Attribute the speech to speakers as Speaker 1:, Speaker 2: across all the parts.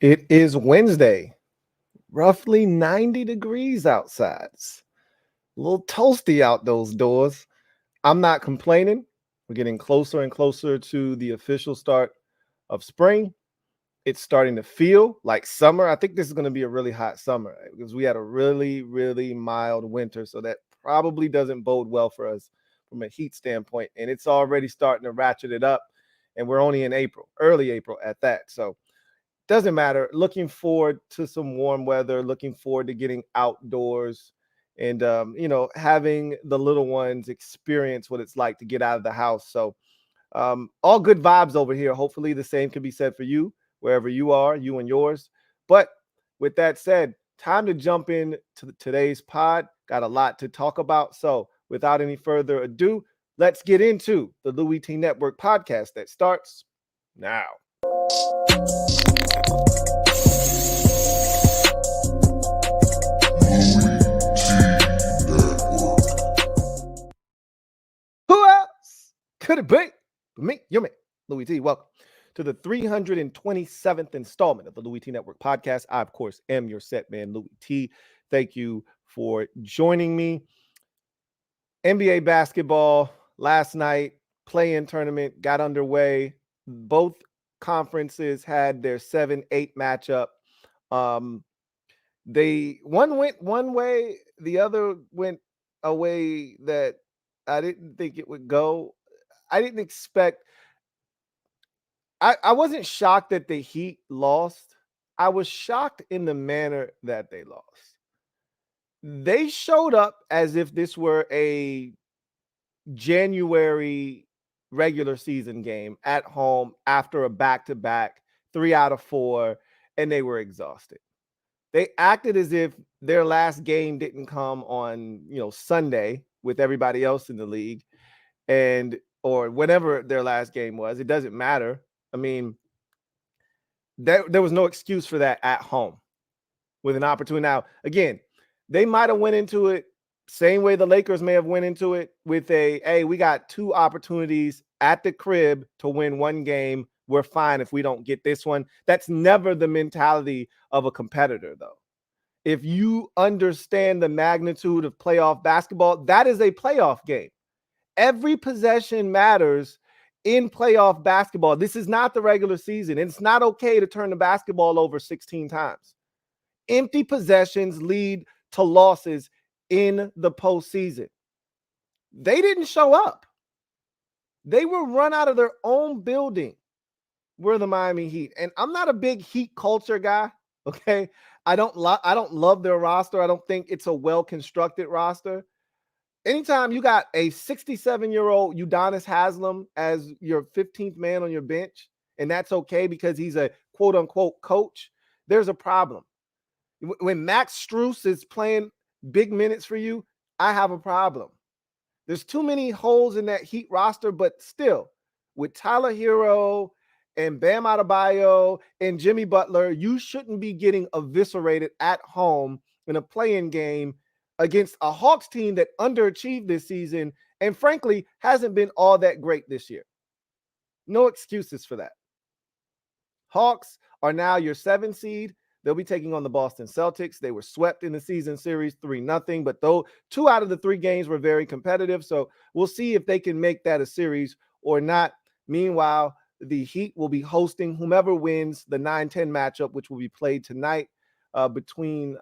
Speaker 1: It is Wednesday, roughly 90 degrees outside. It's a little toasty out those doors. I'm not complaining. We're getting closer and closer to the official start of spring. It's starting to feel like summer. I think this is going to be a really hot summer because we had a really, really mild winter. So that probably doesn't bode well for us from a heat standpoint. And it's already starting to ratchet it up. And we're only in April, early April at that. So doesn't matter. Looking forward to some warm weather, looking forward to getting outdoors and, having the little ones experience what it's like to get out of the house. So all good vibes over here. Hopefully the same can be said for you, wherever you are, you and yours. But with that said, time to jump in to today's pod. Got a lot to talk about. So without any further ado, let's get into the Louie T Network podcast that starts now. Who else could it be but me, your man, Louie T? Welcome to the 327th installment of the Louie T Network podcast. I, of course, am your set man, Louie T. Thank you for joining me. NBA basketball last night, play-in tournament got underway. Both conferences had their 7-8 matchup. One went one way, the other went a way that I didn't think it would go. I didn't expect. I wasn't shocked that the Heat lost. I was shocked in the manner that they lost. They showed up as if this were a January regular season game at home after a back-to-back, 3 out of 4, and they were exhausted. They acted as if their last game didn't come on, Sunday with everybody else in the league or whenever their last game was. It doesn't matter. I mean, there was no excuse for that at home with an opportunity. Now, again, they might have went into it same way the Lakers may have went into it with hey, we got 2 opportunities at the crib to win one game. We're fine if we don't get this one. That's never the mentality of a competitor, though. If you understand the magnitude of playoff basketball, that is a playoff game. Every possession matters in playoff basketball. This is not the regular season. It's not okay to turn the basketball over 16 times. Empty possessions lead to losses in the postseason. They didn't show up. They were run out of their own building. We're the Miami Heat. And I'm not a big Heat culture guy, okay? I don't love their roster. I don't think it's a well-constructed roster. Anytime you got a 67-year-old Udonis Haslem as your 15th man on your bench, and that's okay because he's a quote-unquote coach, there's a problem. When Max Strus is playing big minutes for you, I have a problem. There's too many holes in that Heat roster, but still, with Tyler Hero and Bam Adebayo and Jimmy Butler, you shouldn't be getting eviscerated at home in a play-in game against a Hawks team that underachieved this season and, frankly, hasn't been all that great this year. No excuses for that. Hawks are now your 7 seed. They'll be taking on the Boston Celtics. They were swept in the season series 3-0, but though 2 out of the 3 games were very competitive. So we'll see if they can make that a series or not. Meanwhile, the Heat will be hosting whomever wins the 9-10 matchup, which will be played tonight between,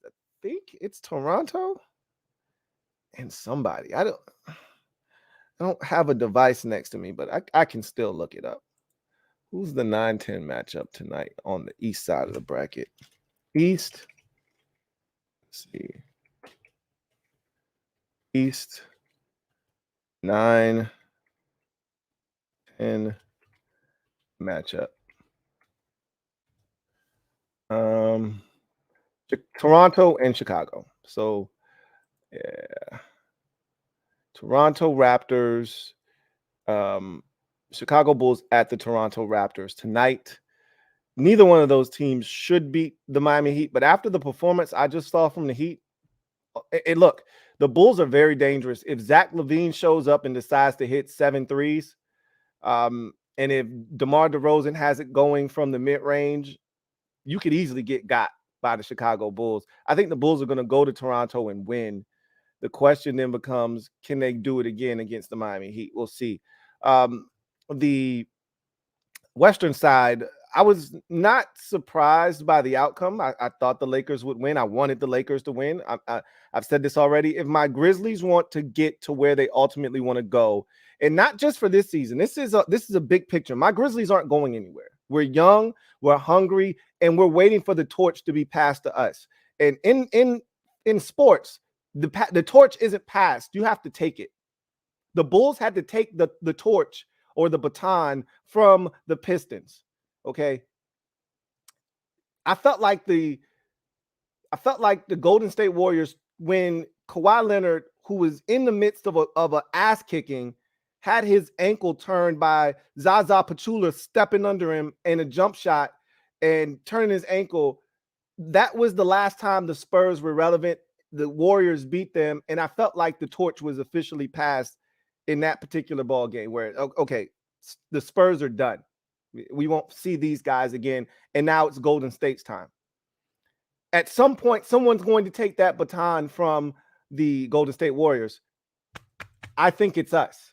Speaker 1: I think it's Toronto and somebody. I don't have a device next to me, but I can still look it up. Who's the 9-10 matchup tonight on the east side of the bracket? East. Let's see. East 9-10 matchup. Toronto and Chicago. So, yeah. Toronto Raptors. Chicago Bulls at the Toronto Raptors tonight. Neither one of those teams should beat the Miami Heat, but after the performance I just saw from the Heat, look, the Bulls are very dangerous. If Zach LaVine shows up and decides to hit 7 threes, and And if DeMar DeRozan has it going from the mid-range, you could easily get got by the Chicago Bulls. I think the Bulls are going to go to Toronto and win. The question then becomes, can they do it again against the Miami Heat? We'll see. The Western side, I was not surprised by the outcome. I thought the Lakers would win. I wanted the Lakers to win. I've said this already. If my Grizzlies want to get to where they ultimately want to go, and not just for this season, this is a big picture. My Grizzlies aren't going anywhere. We're young, we're hungry, and we're waiting for the torch to be passed to us. And in sports, the torch isn't passed. You have to take it. The Bulls had to take the torch or the baton from the Pistons. Okay. I felt like the Golden State Warriors, when Kawhi Leonard, who was in the midst of a ass kicking, had his ankle turned by Zaza Pachulia stepping under him in a jump shot and turning his ankle. That was the last time the Spurs were relevant. The Warriors beat them, and I felt like the torch was officially passed in that particular ball game where, okay, the Spurs are done. We won't see these guys again, and now it's Golden State's time. At some point, someone's going to take that baton from the Golden State Warriors. I think it's us.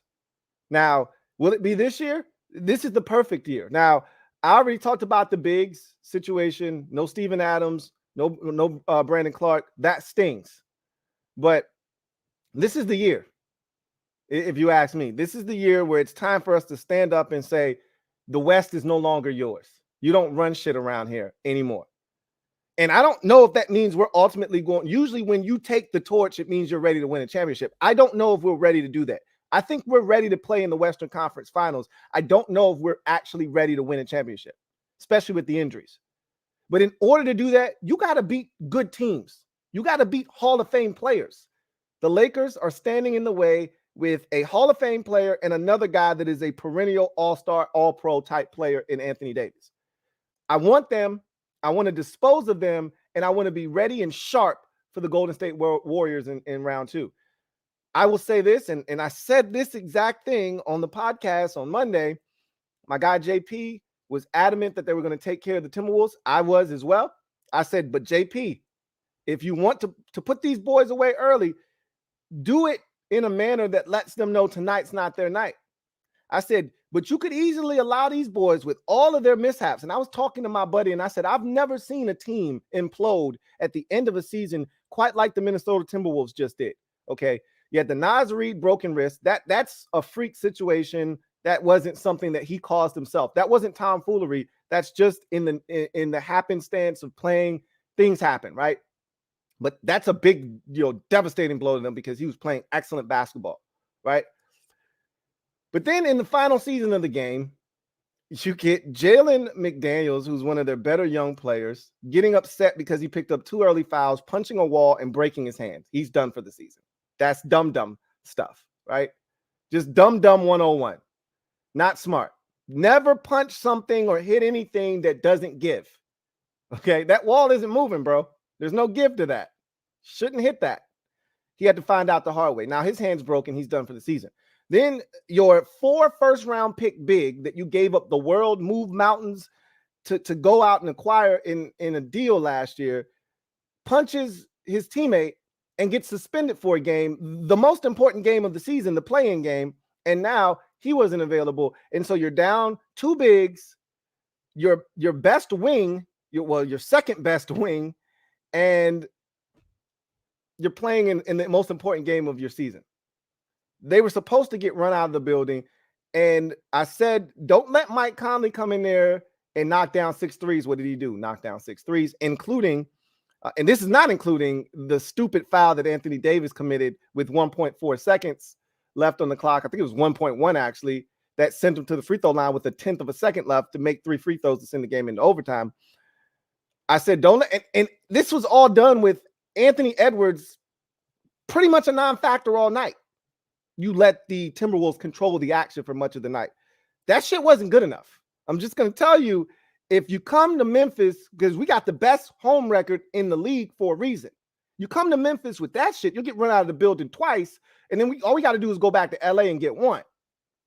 Speaker 1: Now, will it be this year? This is the perfect year. Now, I already talked about the bigs situation. No Steven Adams, no Brandon Clark. That stings. But this is the year. If you ask me, this is the year where it's time for us to stand up and say, the West is no longer yours. You don't run shit around here anymore. And I don't know if that means we're ultimately going. Usually when you take the torch, it means you're ready to win a championship. I don't know if we're ready to do that. I think we're ready to play in the Western Conference Finals. I don't know if we're actually ready to win a championship, especially with the injuries. But in order to do that, you got to beat good teams. You got to beat Hall of Fame players. The Lakers are standing in the way with a Hall of Fame player and another guy that is a perennial all-star, all-pro type player in Anthony Davis. I want them. I want to dispose of them, and I want to be ready and sharp for the Golden State Warriors in round two. I will say this, and I said this exact thing on the podcast on Monday. My guy JP was adamant that they were going to take care of the Timberwolves. I was as well. I said, but JP, if you want to put these boys away early, do it in a manner that lets them know tonight's not their night. I said, but you could easily allow these boys with all of their mishaps. And I was talking to my buddy and I said, I've never seen a team implode at the end of a season quite like the Minnesota Timberwolves just did. Okay. You had the Naz Reid broken wrist. That's a freak situation. That wasn't something that he caused himself. That wasn't tomfoolery. That's just in the happenstance of playing. Things happen, right? But that's a big, devastating blow to them because he was playing excellent basketball, right? But then in the final season of the game, you get Jalen McDaniels, who's one of their better young players, getting upset because he picked up 2 early fouls, punching a wall, and breaking his hand. He's done for the season. That's dumb stuff, right? Just dumb 101. Not smart. Never punch something or hit anything that doesn't give. Okay, that wall isn't moving, bro. There's no give to that. Shouldn't hit that. He had to find out the hard way. Now his hand's broken. He's done for the season. Then your 4 first-round pick big that you gave up the world, moved mountains to go out and acquire in a deal last year, punches his teammate and gets suspended for a game, the most important game of the season, the play-in game, and now he wasn't available. And so you're down 2 bigs, your best wing, your second best wing, and you're playing in the most important game of your season. They were supposed to get run out of the building. And I said, don't let Mike Conley come in there and knock down 6 threes. What did he do? Knock down 6 threes, including, and this is not including the stupid foul that Anthony Davis committed with 1.4 seconds left on the clock. I think it was 1.1 actually, that sent him to the free throw line with 1/10 of a second left to make 3 free throws to send the game into overtime. I said, don't let, and this was all done with Anthony Edwards pretty much a non-factor all night. You let the Timberwolves control the action for much of the night. That shit wasn't good enough. I'm just going to tell you, if you come to Memphis, because we got the best home record in the league for a reason. You come to Memphis with that shit, you'll get run out of the building twice, and then all we got to do is go back to LA and get one.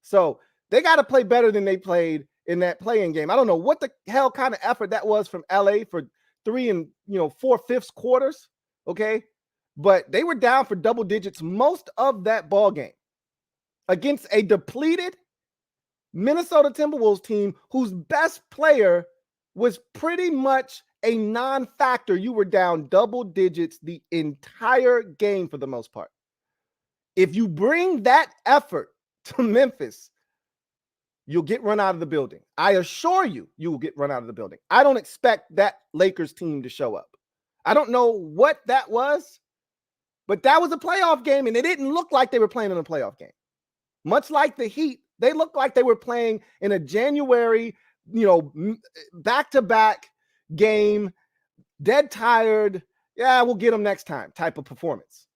Speaker 1: So They got to play better than they played in that play-in game. I don't know what the hell kind of effort that was from LA for 3 and 4/5 quarters. Okay. But they were down for double digits most of that ball game against a depleted Minnesota Timberwolves team whose best player was pretty much a non-factor. You were down double digits the entire game for the most part. If you bring that effort to Memphis, you'll get run out of the building. I assure you, you will get run out of the building. I don't expect that Lakers team to show up. I don't know what that was, but that was a playoff game, and it didn't look like they were playing in a playoff game. Much like the Heat, they looked like they were playing in a January, back-to-back game, dead tired, yeah, we'll get them next time type of performance.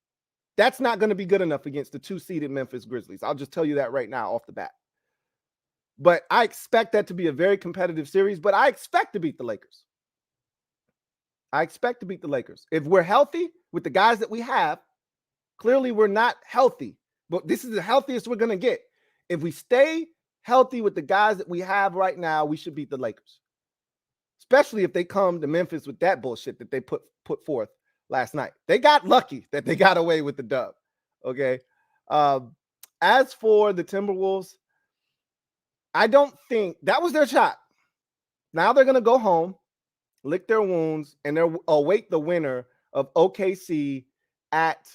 Speaker 1: That's not going to be good enough against the 2-seeded Memphis Grizzlies. I'll just tell you that right now off the bat. But I expect that to be a very competitive series, but I expect to beat the Lakers. I expect to beat the Lakers. If we're healthy with the guys that we have, clearly we're not healthy, but this is the healthiest we're going to get. If we stay healthy with the guys that we have right now, we should beat the Lakers. Especially if they come to Memphis with that bullshit that they put forth last night. They got lucky that they got away with the dub. Okay. As for the Timberwolves, I don't think that was their shot. Now they're going to go home, lick their wounds, and they'll await the winner of OKC at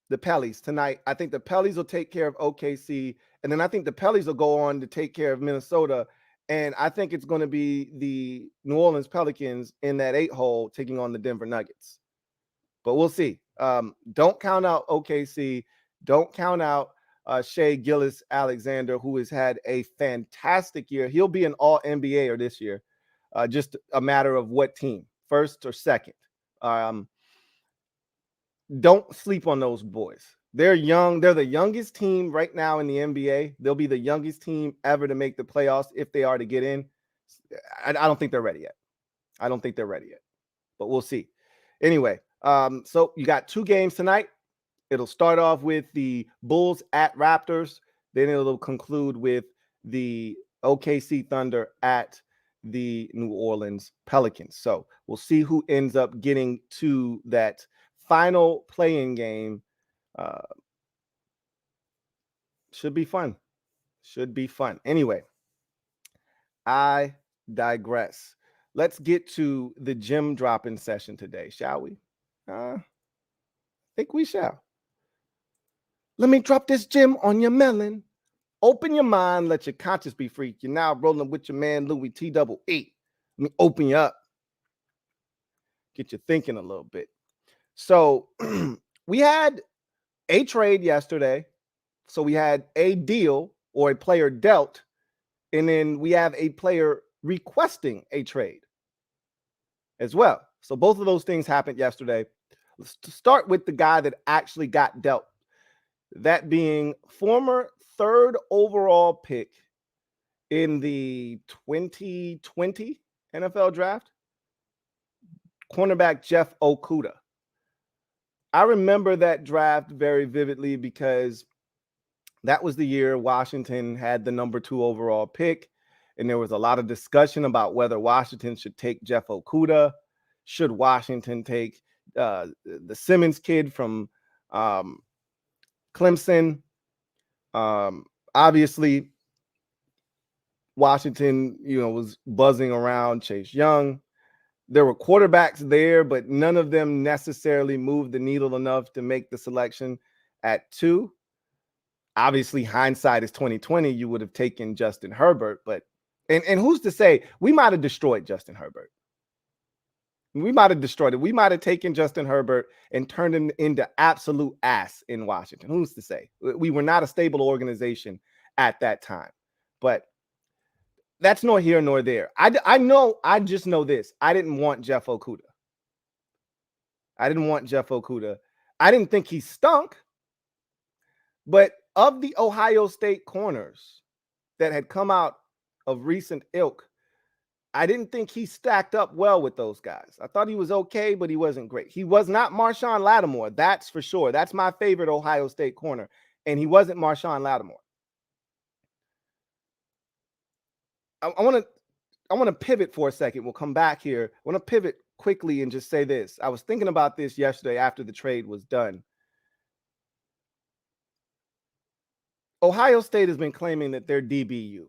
Speaker 1: the Pellies tonight. I think the Pellies will take care of OKC, and then I think the Pellies will go on to take care of Minnesota, and I think it's going to be the New Orleans Pelicans in that 8-hole taking on the Denver Nuggets. But we'll see. Don't count out OKC. Don't count out Shai Gilgeous-Alexander, who has had a fantastic year. He'll be an all-NBA this year. Just a matter of what team, first or second. Don't sleep on those boys. They're young. They're the youngest team right now in the NBA. They'll be the youngest team ever to make the playoffs if they are to get in. I don't think they're ready yet. I don't think they're ready yet, but we'll see. Anyway, so you got 2 games tonight. It'll start off with the Bulls at Raptors. Then it'll conclude with the OKC Thunder at the New Orleans Pelicans. So we'll see who ends up getting to that final play-in game. Should be fun. Should be fun. Anyway, I digress. Let's get to the gem dropping session today, shall we? I think we shall. Let me drop this gem on your melon. Open your mind, let your conscience be free. You're now rolling with your man, Louie T double E. Let me open you up. Get you thinking a little bit. So we had a trade yesterday. So we had a deal or a player dealt, and then we have a player requesting a trade as well. So both of those things happened yesterday. Let's start with the guy that actually got dealt. That being former 3rd overall pick in the 2020 NFL draft, cornerback Jeff Okudah. I remember that draft very vividly because that was the year Washington had the number 2 overall pick, and there was a lot of discussion about whether Washington should take Jeff Okudah. Should Washington take the Simmons kid from Clemson? Obviously, Washington, was buzzing around Chase Young. There were quarterbacks there, but none of them necessarily moved the needle enough to make the selection at 2. Obviously, hindsight is 2020. You would have taken Justin Herbert, but and who's to say we might have destroyed Justin Herbert? We might have destroyed it. We might have taken Justin Herbert and turned him into absolute ass in Washington. Who's to say? We were not a stable organization at that time, but that's nor here nor there. I just know this. I didn't want Jeff Okudah. I didn't think he stunk, but of the Ohio State corners that had come out of recent ilk, I didn't think he stacked up well with those guys. I thought he was okay, but he wasn't great. He was not Marshawn Lattimore, that's for sure. That's my favorite Ohio State corner, and he wasn't Marshawn Lattimore. I want to pivot for a second. We'll come back here. I want to pivot quickly and just say this. I was thinking about this yesterday after the trade was done. Ohio State has been claiming that they're DBU.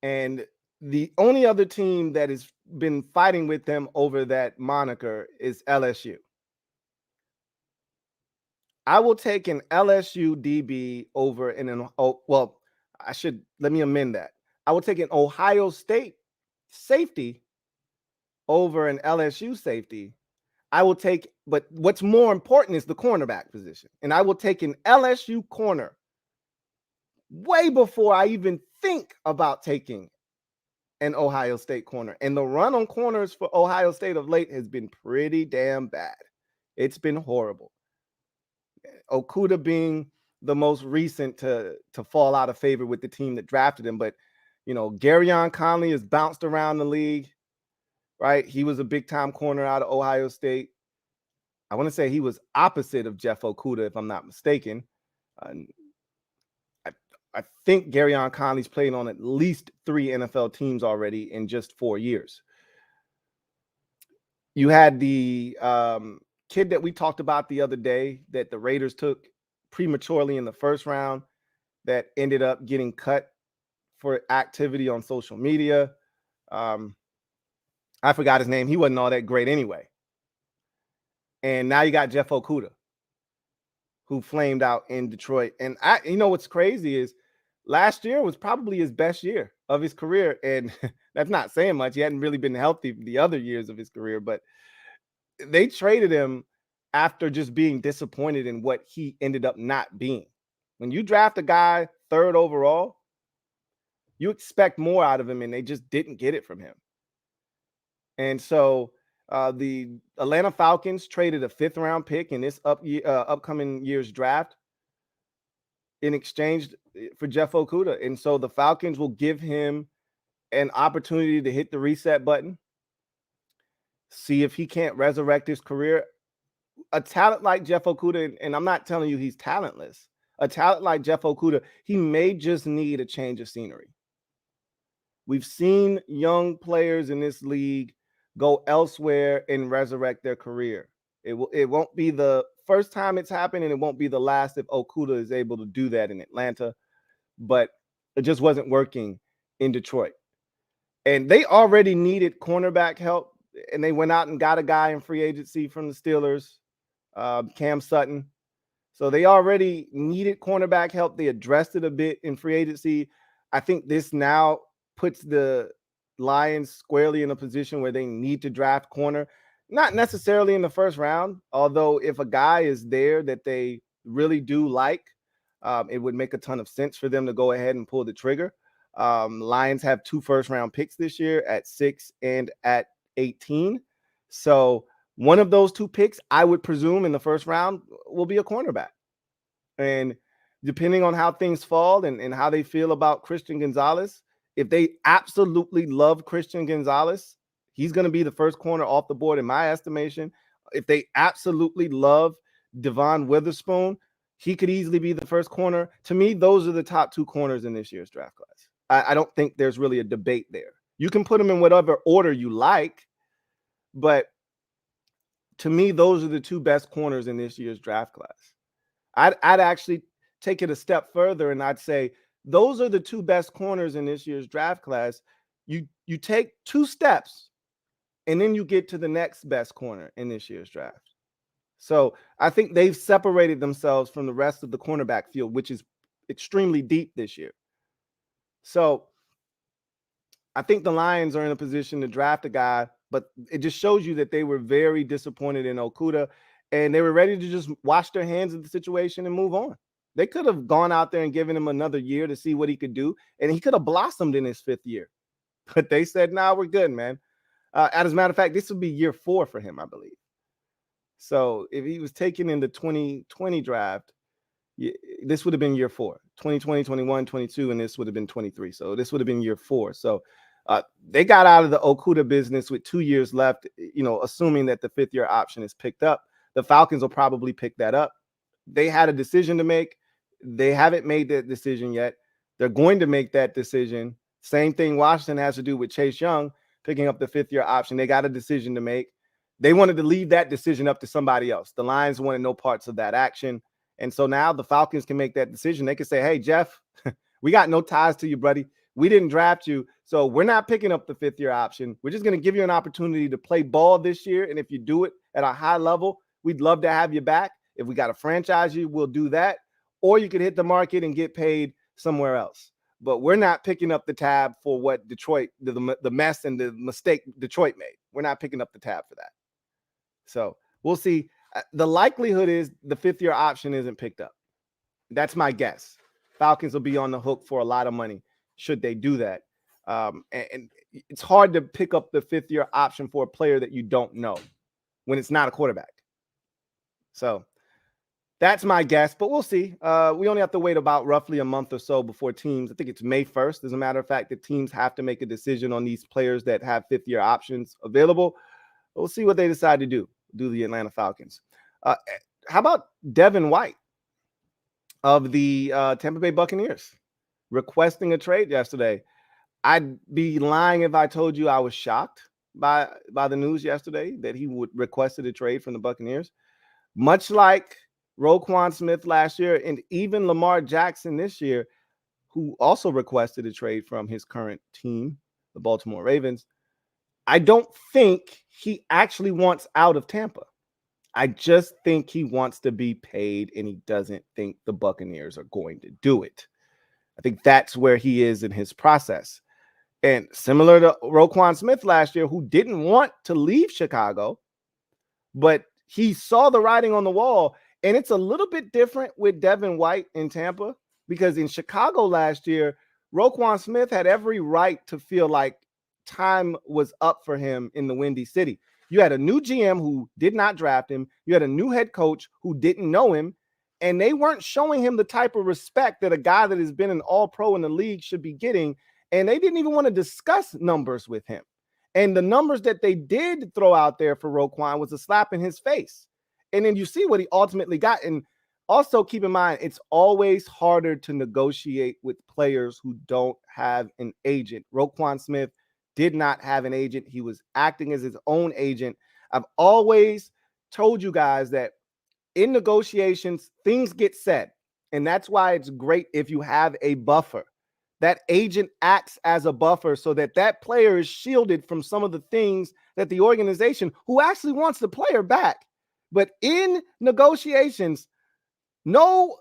Speaker 1: And the only other team that has been fighting with them over that moniker is LSU. I will take an LSU DB over let me amend that. I will take an Ohio State safety over an LSU safety. But what's more important is the cornerback position. And I will take an LSU corner way before I even think about taking an Ohio State corner. And the run on corners for Ohio State of late has been pretty damn bad. It's been horrible. Okudah being the most recent to fall out of favor with the team that drafted him. But, Garyon Conley has bounced around the league, right? He was a big-time corner out of Ohio State. I want to say he was opposite of Jeff Okudah, if I'm not mistaken. I think Garyon Conley's played on at least 3 NFL teams already in just 4 years. You had the kid that we talked about the other day that the Raiders took prematurely in the first round that ended up getting cut for activity on social media. I forgot his name. He wasn't all that great anyway. And now you got Jeff Okudah, who flamed out in Detroit. And what's crazy is last year was probably his best year of his career. And that's not saying much. He hadn't really been healthy the other years of his career, but they traded him after just being disappointed in what he ended up not being. When you draft a guy 3rd overall, you expect more out of him, and they just didn't get it from him. And so the Atlanta Falcons traded a 5th-round pick in this upcoming year's draft in exchange for Jeff Okudah. And so the Falcons will give him an opportunity to hit the reset button, see if he can't resurrect his career. A talent like Jeff Okudah, and I'm not telling you he's talentless, a talent like Jeff Okudah, he may just need a change of scenery. We've seen young players in this league go elsewhere and resurrect their career. It won't be the first time it's happened, and it won't be the last if Okudah is able to do that in Atlanta. But it just wasn't working in Detroit. And they already needed cornerback help, and they went out and got a guy in free agency from the Steelers, Cam Sutton. So they already needed cornerback help. They addressed it a bit in free agency. I think this now puts the Lions squarely in a position where they need to draft corner, not necessarily in the first round, although if a guy is there that they really do like, it would make a ton of sense for them to go ahead and pull the trigger. Lions have 2 first-round picks this year at 6 and at 18. So one of those 2 picks, I would presume in the first round, will be a cornerback. And depending on how things fall and how they feel about Christian Gonzalez, if they absolutely love Christian Gonzalez, he's going to be the first corner off the board in my estimation. If they absolutely love Devon Witherspoon, he could easily be the first corner. To me, those are the top 2 corners in this year's draft class. I don't think there's really a debate there. You can put them in whatever order you like, but to me, those are the 2 best corners in this year's draft class. I'd actually take it a step further, and I'd say those are the 2 best corners in this year's draft class. You take 2 steps, and then you get to the next best corner in this year's draft. So I think they've separated themselves from the rest of the cornerback field, which is extremely deep this year. So I think the Lions are in a position to draft a guy, but it just shows you that they were very disappointed in Okudah, and they were ready to just wash their hands of the situation and move on. They could have gone out there and given him another year to see what he could do, and he could have blossomed in his 5th year. But they said, nah, we're good, man. As a matter of fact, this would be year 4 for him, I believe. So if he was taken in the 2020 draft, this would have been year 4. 2020, 21, 22, and this would have been 23. So this would have been year 4. So they got out of the Okudah business with 2 years left, assuming that the 5th-year option is picked up. The Falcons will probably pick that up. They had a decision to make. They haven't made that decision yet. They're going to make that decision. Same thing Washington has to do with Chase Young picking up the 5th-year option. They got a decision to make. They wanted to leave that decision up to somebody else. The Lions wanted no parts of that action. And so now the Falcons can make that decision. They can say, hey, Jeff, we got no ties to you, buddy. We didn't draft you, so we're not picking up the 5th-year option. We're just going to give you an opportunity to play ball this year. And if you do it at a high level, we'd love to have you back. If we got to franchise you, we'll do that. Or you could hit the market and get paid somewhere else. But we're not picking up the tab for what Detroit, the mess and the mistake Detroit made. We're not picking up the tab for that. So we'll see. The likelihood is the 5th-year option isn't picked up. That's my guess. Falcons will be on the hook for a lot of money should they do that. And it's hard to pick up the 5th-year option for a player that you don't know when it's not a quarterback. So that's my guess, but we'll see. We only have to wait about roughly a month or so before teams, I think it's May 1st. As a matter of fact, the teams have to make a decision on these players that have 5th-year options available. We'll see what they decide to do the Atlanta Falcons. How about Devin White of the Tampa Bay Buccaneers requesting a trade yesterday? I'd be lying if I told you I was shocked by the news yesterday that he would requested a trade from the Buccaneers. Much like Roquan Smith last year and even Lamar Jackson this year, who also requested a trade from his current team, the Baltimore Ravens. I don't think he actually wants out of Tampa. I just think he wants to be paid, and he doesn't think the Buccaneers are going to do it. I think that's where he is in his process. And similar to Roquan Smith last year, who didn't want to leave Chicago, but he saw the writing on the wall. And it's a little bit different with Devin White in Tampa, because in Chicago last year, Roquan Smith had every right to feel like time was up for him in the Windy City. You had a new GM who did not draft him. You had a new head coach who didn't know him, and they weren't showing him the type of respect that a guy that has been an all-pro in the league should be getting. And they didn't even want to discuss numbers with him. And the numbers that they did throw out there for Roquan was a slap in his face. And then you see what he ultimately got. And also keep in mind, it's always harder to negotiate with players who don't have an agent. Roquan Smith did not have an agent. He was acting as his own agent. I've always told you guys that in negotiations, things get said. And that's why it's great if you have a buffer. That agent acts as a buffer so that that player is shielded from some of the things that the organization, who actually wants the player back. But in negotiations, no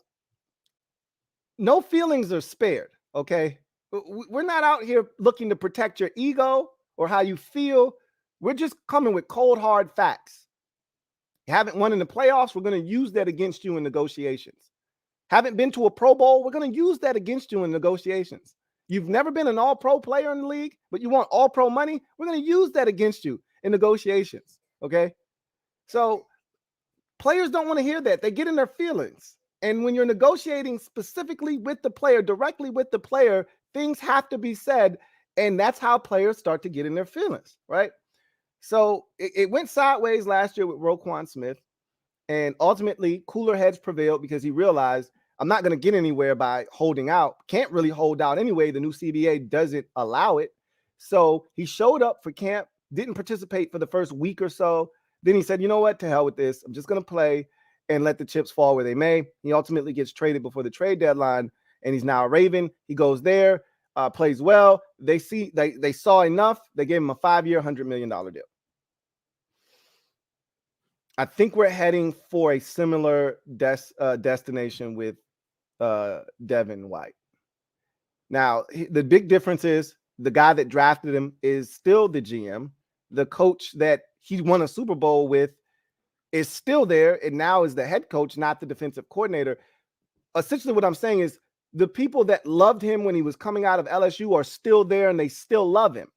Speaker 1: feelings are spared, okay? We're not out here looking to protect your ego or how you feel. We're just coming with cold, hard facts. You haven't won in the playoffs, we're going to use that against you in negotiations. Haven't been to a Pro Bowl, we're going to use that against you in negotiations. You've never been an all-pro player in the league, but you want all-pro money, we're going to use that against you in negotiations, okay? So players don't want to hear that. They get in their feelings. And when you're negotiating specifically with the player, directly with the player, things have to be said, and that's how players start to get in their feelings, right? So it went sideways last year with Roquan Smith, and ultimately cooler heads prevailed because he realized, I'm not going to get anywhere by holding out. Can't really hold out anyway. The new CBA doesn't allow it. So he showed up for camp, didn't participate for the first week or so. Then he said, you know what, to hell with this. I'm just going to play and let the chips fall where they may. He ultimately gets traded before the trade deadline, and he's now a Raven. He goes there, plays well. They saw enough. They gave him a 5-year, $100 million deal. I think we're heading for a similar destination with Devin White. Now, the big difference is the guy that drafted him is still the GM. The coach that he won a Super Bowl with is still there and now is the head coach, not the defensive coordinator. Essentially what I'm saying is the people that loved him when he was coming out of LSU are still there and they still love him.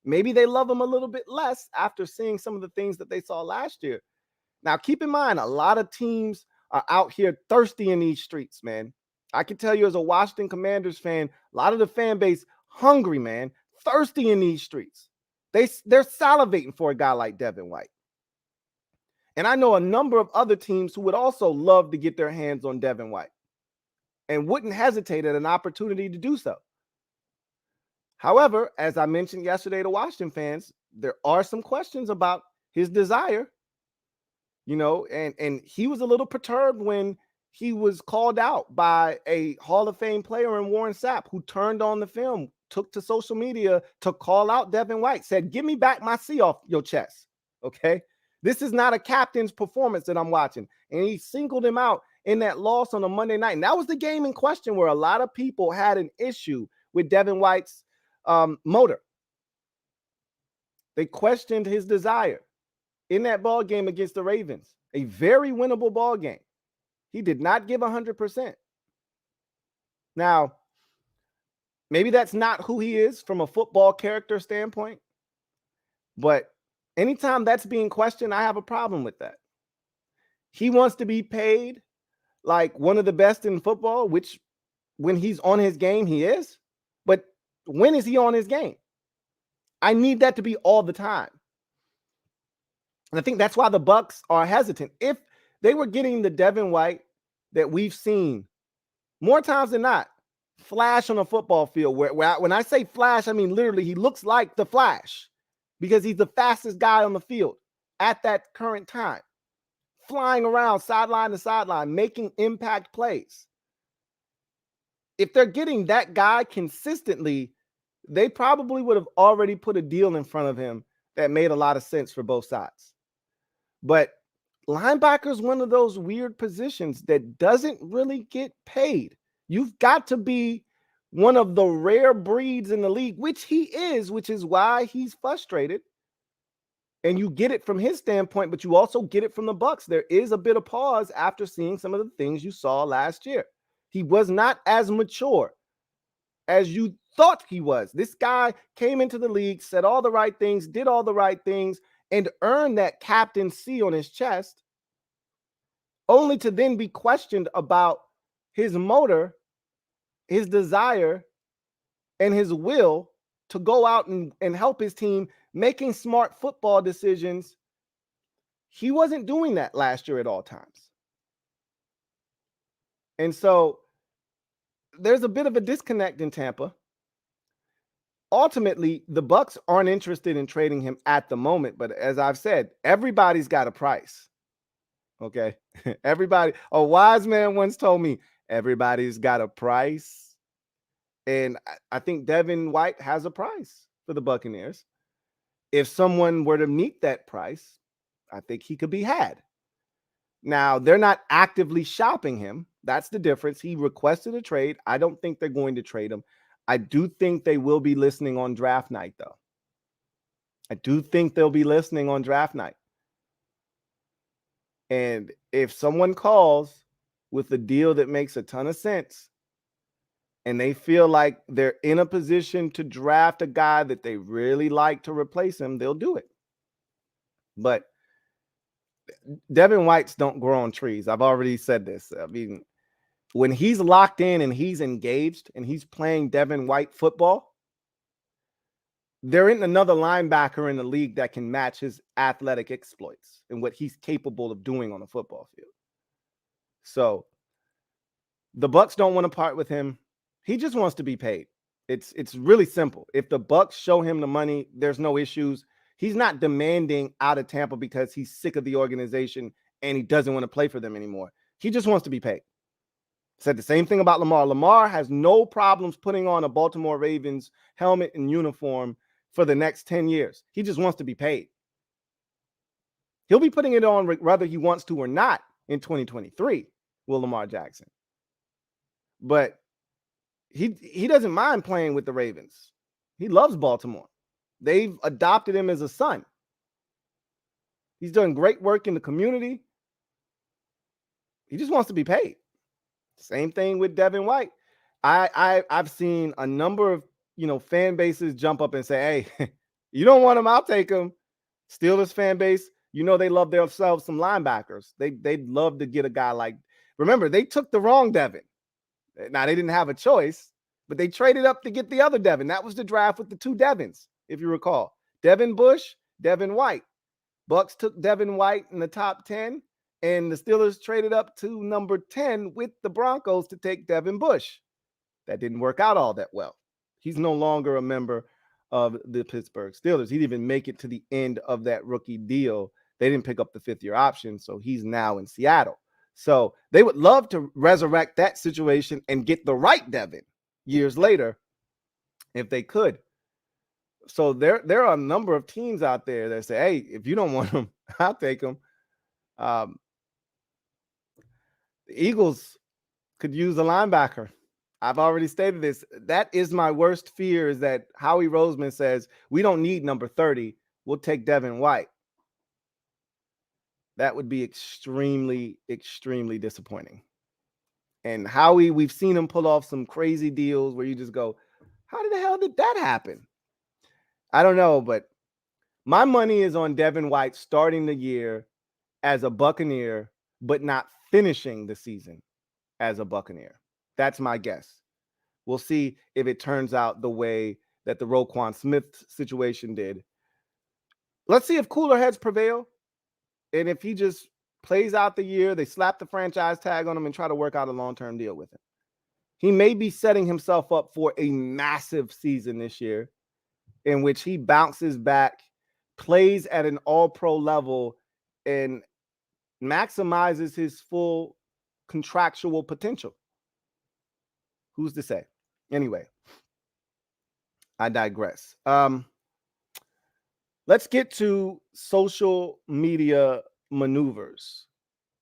Speaker 1: Maybe they love him a little bit less after seeing some of the things that they saw last year. Now, keep in mind, a lot of teams are out here thirsty in these streets, man. I can tell you as a Washington Commanders fan, a lot of the fan base hungry, man, thirsty in these streets. They're salivating for a guy like Devin White. And I know a number of other teams who would also love to get their hands on Devin White. and wouldn't hesitate at an opportunity to do so. However, as I mentioned yesterday to Washington fans, there are some questions about his desire, and he was a little perturbed when he was called out by a Hall of Fame player in Warren Sapp, who turned on the film, took to social media to call out Devin White, said, "Give me back my C off your chest." Okay. This is not a captain's performance that I'm watching. And he singled him out in that loss on a Monday night. And that was the game in question where a lot of people had an issue with Devin White's motor. They questioned his desire in that ball game against the Ravens, a very winnable ball game. He did not give 100%. Now, maybe that's not who he is from a football character standpoint, but anytime that's being questioned, I have a problem with that. He wants to be paid like one of the best in football, which when he's on his game, he is. But when is he on his game? I need that to be all the time. And I think that's why the Bucs are hesitant. If they were getting the Devin White that we've seen more times than not, flash on a football field, where when I say flash, I mean literally he looks like the Flash because he's the fastest guy on the field at that current time, flying around sideline to sideline, making impact plays. If they're getting that guy consistently, they probably would have already put a deal in front of him that made a lot of sense for both sides. But linebacker is one of those weird positions that doesn't really get paid. You've got to be one of the rare breeds in the league, which he is, which is why he's frustrated. And you get it from his standpoint, but you also get it from the Bucs. There is a bit of pause after seeing some of the things you saw last year. He was not as mature as you thought he was. This guy came into the league, said all the right things, did all the right things, and earned that captain C on his chest, only to then be questioned about his motor, his desire, and his will to go out and help his team making smart football decisions. He wasn't doing that last year at all times. And so there's a bit of a disconnect in Tampa. Ultimately, the Bucs aren't interested in trading him at the moment, but as I've said, everybody's got a price. Okay? Everybody, a wise man once told me, everybody's got a price. And I think Devin White has a price for the Buccaneers. If someone were to meet that price, I think he could be had. Now, they're not actively shopping him. That's the difference. He requested a trade. I don't think they're going to trade him. I do think they will be listening on draft night, though. I do think they'll be listening on draft night. And if someone calls with a deal that makes a ton of sense, and they feel like they're in a position to draft a guy that they really like to replace him, they'll do it. But Devin Whites don't grow on trees. I've already said this. I mean, when he's locked in and he's engaged and he's playing Devin White football, there isn't another linebacker in the league that can match his athletic exploits and what he's capable of doing on a football field. So the Bucs don't want to part with him. He just wants to be paid. It's really simple. If the Bucs show him the money, there's no issues. He's not demanding out of Tampa because he's sick of the organization and he doesn't want to play for them anymore. He just wants to be paid. Said the same thing about Lamar. Lamar has no problems putting on a Baltimore Ravens helmet and uniform for the next 10 years. He just wants to be paid. He'll be putting it on whether he wants to or not in 2023, will Lamar Jackson. But he doesn't mind playing with the Ravens. He loves Baltimore. They've adopted him as a son. He's done great work in the community. He just wants to be paid. Same thing with Devin White. I've seen a number of fan bases jump up and say, "Hey, you don't want him? I'll take him." Steelers fan base, they love themselves some linebackers. They'd love to get a guy like. Remember, they took the wrong Devin. Now they didn't have a choice, but they traded up to get the other Devin. That was the draft with the two Devins, if you recall. Devin Bush, Devin White. Bucs took Devin White in the top 10, And the Steelers traded up to number 10 with the Broncos to take Devin Bush. That didn't work out all that well. He's no longer a member of the Pittsburgh Steelers. He didn't even make it to the end of that rookie deal. They didn't pick up the 5th-year option, so he's now in Seattle. So they would love to resurrect that situation and get the right Devin years later if they could. So there are a number of teams out there that say, hey, if you don't want him, I'll take him. The Eagles could use a linebacker. I've already stated this. That is my worst fear, is that Howie Roseman says, we don't need number 30. We'll take Devin White. That would be extremely, extremely disappointing. And Howie, we've seen him pull off some crazy deals where you just go, how the hell did that happen? I don't know, but my money is on Devin White starting the year as a Buccaneer, but not finishing the season as a Buccaneer. That's my guess. We'll see if it turns out the way that the Roquan Smith situation did. Let's see if cooler heads prevail. And if he just plays out the year, they slap the franchise tag on him and try to work out a long-term deal with him. He may be setting himself up for a massive season this year in which he bounces back, plays at an all-pro level, and maximizes his full contractual potential. Who's to say? Anyway, I digress. Let's get to social media maneuvers.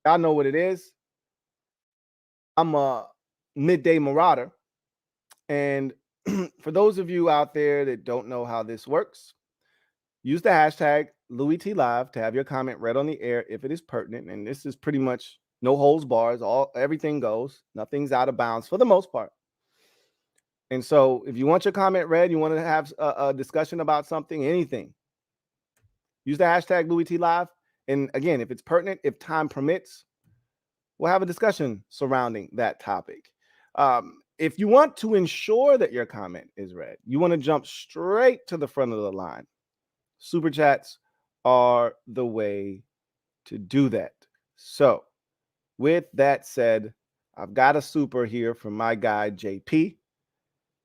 Speaker 1: Y'all know what it is. I'm a midday marauder. And for those of you out there that don't know how this works, use the hashtag LouieTLive to have your comment read on the air if it is pertinent. And this is pretty much no holds bars. Everything goes. Nothing's out of bounds for the most part. And so if you want your comment read, you want to have a discussion about something, anything, use the hashtag LouieTLive. And again, if it's pertinent, if time permits, we'll have a discussion surrounding that topic. If you want to ensure that your comment is read, you want to jump straight to the front of the line. Super chats are the way to do that. So with that said, I've got a super here from my guy, JP.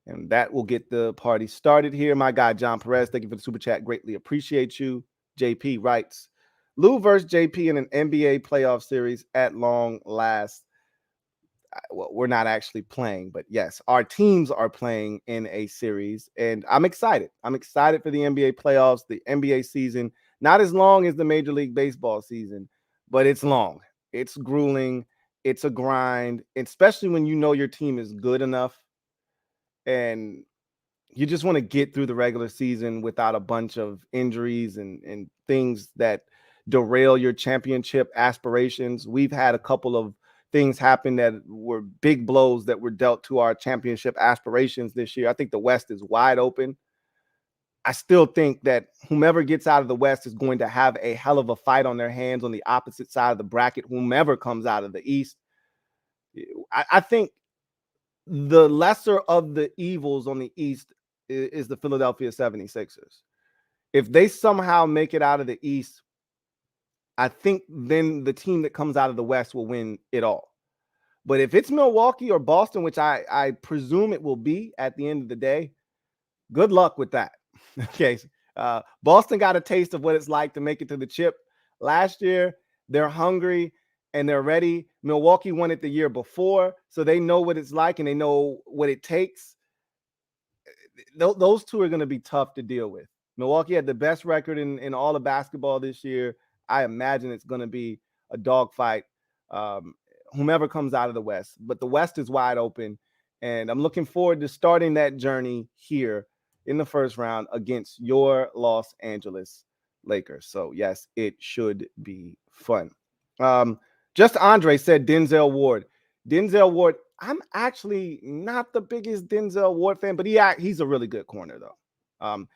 Speaker 1: And that will get the party started here. My guy, John Perez, thank you for the super chat. Greatly appreciate you. JP writes, Lou versus JP in an NBA playoff series at long last. Well, we're not actually playing, but yes, our teams are playing in a series. And I'm excited. I'm excited for the NBA playoffs, the NBA season. Not as long as the Major League Baseball season, but it's long. It's grueling. It's a grind, especially when you know your team is good enough. And you just want to get through the regular season without a bunch of injuries and things that derail your championship aspirations. We've had a couple of things happen that were big blows that were dealt to our championship aspirations this year. I think the West is wide open. I still think that whomever gets out of the West is going to have a hell of a fight on their hands on the opposite side of the bracket, whomever comes out of the East. I think the lesser of the evils on the East is the Philadelphia 76ers. If they somehow make it out of the East, I think then the team that comes out of the West will win it all. But if it's Milwaukee or Boston, which I presume it will be at the end of the day, good luck with that. Okay. Boston got a taste of what it's like to make it to the chip last year. They're hungry and they're ready. Milwaukee won it the year before, so they know what it's like and they know what it takes. Those two are going to be tough to deal with. Milwaukee had the best record in all of basketball this year. I imagine it's going to be a dogfight, whomever comes out of the West. But the West is wide open, and I'm looking forward to starting that journey here in the first round against your Los Angeles Lakers. So, yes, it should be fun. Just Andre said Denzel Ward. Denzel Ward, I'm actually not the biggest Denzel Ward fan, but he's a really good corner, though.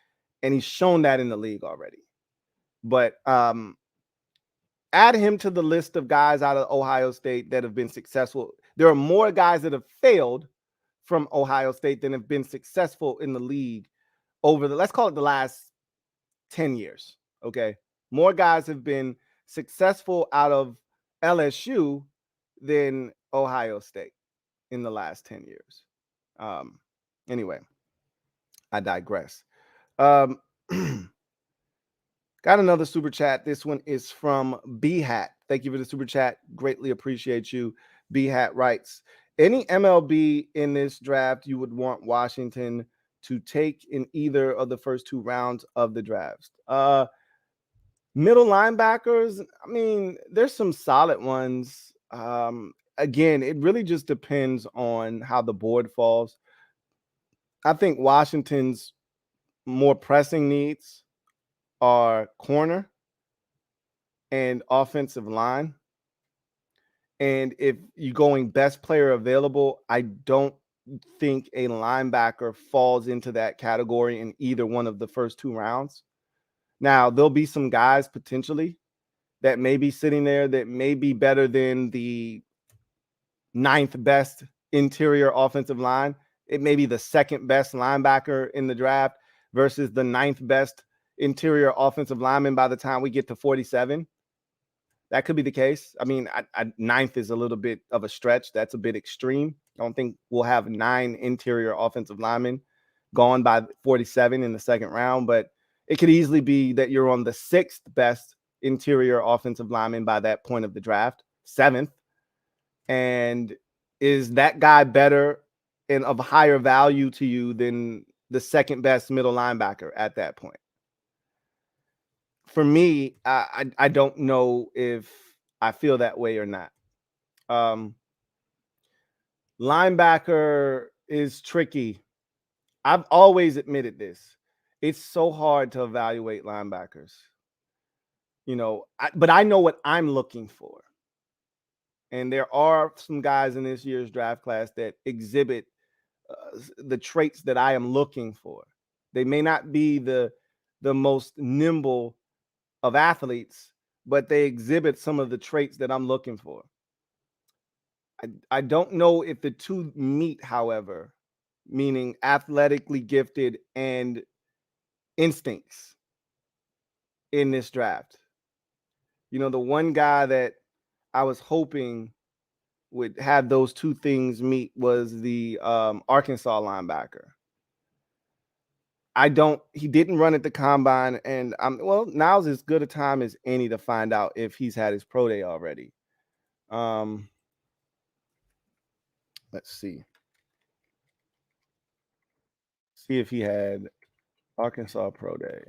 Speaker 1: And he's shown that in the league already. But add him to the list of guys out of Ohio State that have been successful. There are more guys that have failed from Ohio State than have been successful in the league over let's call it the last 10 years. Okay. More guys have been successful out of LSU than Ohio State in the last 10 years. Anyway, I digress. Got another super chat. This one is from B Hat. Thank you for the super chat. Greatly appreciate you. B Hat writes, any MLB in this draft you would want Washington to take in either of the first 2 rounds of the drafts? Middle linebackers, I mean, there's some solid ones. Again, it really just depends on how the board falls. I think Washington's more pressing needs are corner and offensive line. And if you're going best player available, I don't think a linebacker falls into that category in either one of the first 2 rounds. Now, there'll be some guys potentially that may be sitting there that may be better than the 9th best interior offensive line. It may be the 2nd best linebacker in the draft versus the 9th best interior offensive lineman by the time we get to 47. That could be the case. I mean, 9th is a little bit of a stretch. That's a bit extreme. I don't think we'll have 9 interior offensive linemen gone by 47 in the 2nd round, but it could easily be that you're on the 6th best interior offensive lineman by that point of the draft, 7th. And is that guy better and of higher value to you than the 2nd best middle linebacker at that point? For me, I don't know if I feel that way or not. Linebacker is tricky. I've always admitted this. It's so hard to evaluate linebackers. You know, but I know what I'm looking for. And there are some guys in this year's draft class that exhibit the traits that I am looking for. They may not be the most nimble of athletes, but they exhibit some of the traits that I'm looking for. I don't know if the two meet, however, meaning athletically gifted and instincts in this draft. You know, the one guy that I was hoping would have those two things meet was the Arkansas linebacker. He didn't run at the combine, and now's as good a time as any to find out if he's had his pro day already. Let's see. See if he had Arkansas pro day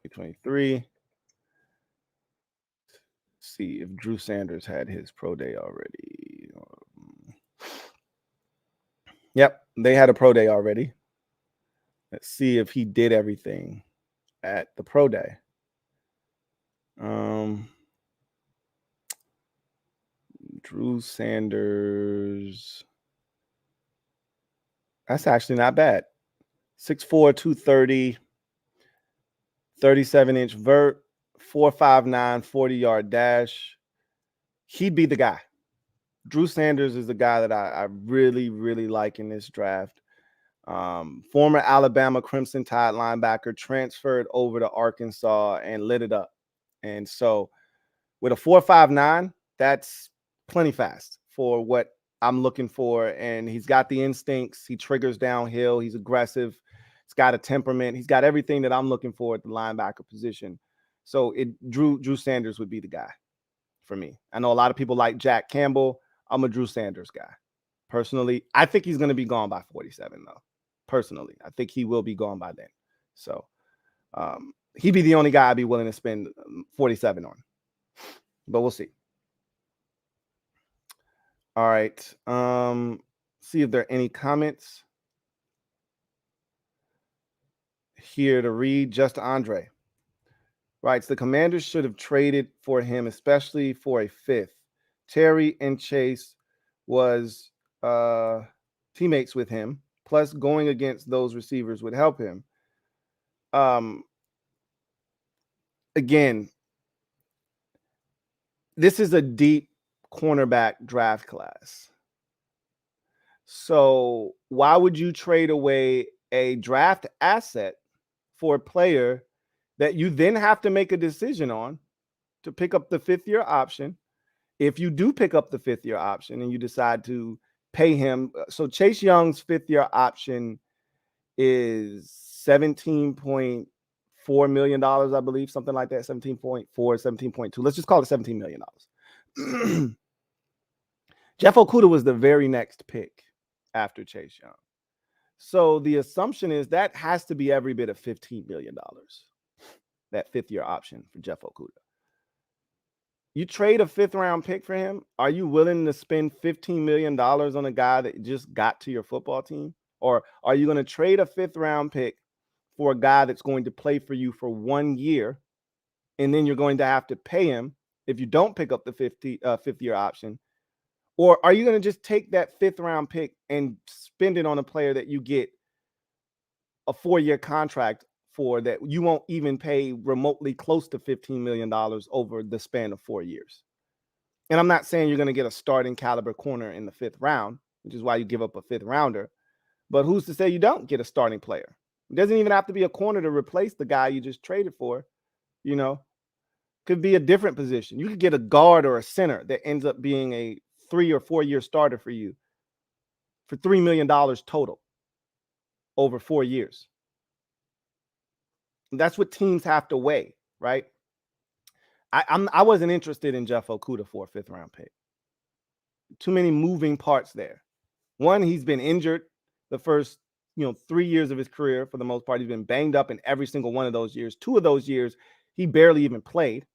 Speaker 1: 2023. See if Drew Sanders had his pro day already. Yep, they had a pro day already. Let's see if he did everything at the pro day. Drew Sanders. That's actually not bad. 6'4", 230, 37-inch vert, 4.59, 40-yard dash. He'd be the guy. Drew Sanders is the guy that I really, really like in this draft. Former Alabama Crimson Tide linebacker, transferred over to Arkansas and lit it up. And so with a 4.59, that's plenty fast for what I'm looking for. And he's got the instincts. He triggers downhill. He's aggressive. He's got a temperament. He's got everything that I'm looking for at the linebacker position. So Drew Sanders would be the guy for me. I know a lot of people like Jack Campbell. I'm a Drew Sanders guy. Personally, I think he's going to be gone by 47, though. Personally, I think he will be gone by then. So he'd be the only guy I'd be willing to spend 47 on. But we'll see. All right. See if there are any comments here to read. Just Andre writes, the Commanders should have traded for him, especially for a 5th. Terry and Chase was teammates with him. Plus, going against those receivers would help him. Again, this is a deep cornerback draft class. So why would you trade away a draft asset for a player that you then have to make a decision on to pick up the 5th-year option if you do pick up the 5th-year option and you decide to pay him, so Chase Young's 5th-year option is $17.4 million, I believe, something like that, 17.4, 17.2. Let's just call it $17 million. Jeff Okudah was the very next pick after Chase Young. So the assumption is that has to be every bit of $15 million, that 5th-year option for Jeff Okudah. You trade a 5th-round pick for him. Are you willing to spend $15 million on a guy that just got to your football team? Or are you going to trade a 5th-round pick for a guy that's going to play for you for 1 year, and then you're going to have to pay him if you don't pick up the 5th-year option? Or are you going to just take that 5th-round pick and spend it on a player that you get a 4-year contract for, that you won't even pay remotely close to $15 million over the span of 4 years? And I'm not saying you're going to get a starting caliber corner in the 5th round, which is why you give up a 5th rounder. But who's to say you don't get a starting player? It doesn't even have to be a corner to replace the guy you just traded for. You know, could be a different position. You could get a guard or a center that ends up being a 3 or 4 year starter for you for $3 million total over 4 years. And that's what teams have to weigh, right? I wasn't interested in Jeff Okudah for a 5th-round pick. Too many moving parts there. One, he's been injured the first 3 years of his career. For the most part, he's been banged up in every single one of those years. 2 of those years, he barely even played.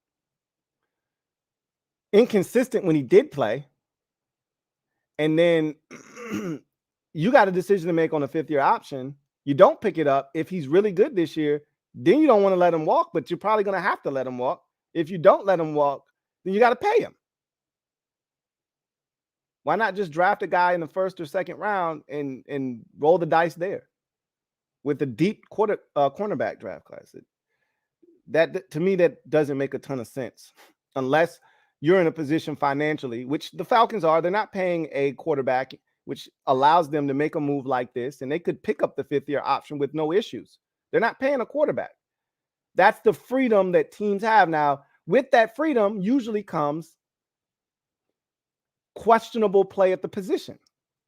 Speaker 1: Inconsistent when he did play. And then you got a decision to make on a 5th-year option. You don't pick it up. If he's really good this year, then you don't want to let him walk, but you're probably going to have to let him walk. If you don't let him walk, then you got to pay him. Why not just draft a guy in the 1st or 2nd round and roll the dice there with the deep cornerback draft class? That to me, that doesn't make a ton of sense unless you're in a position financially, which the Falcons are. They're not paying a quarterback, which allows them to make a move like this, and they could pick up the 5th-year option with no issues. They're not paying a quarterback. That's the freedom that teams have now. With that freedom usually comes questionable play at the position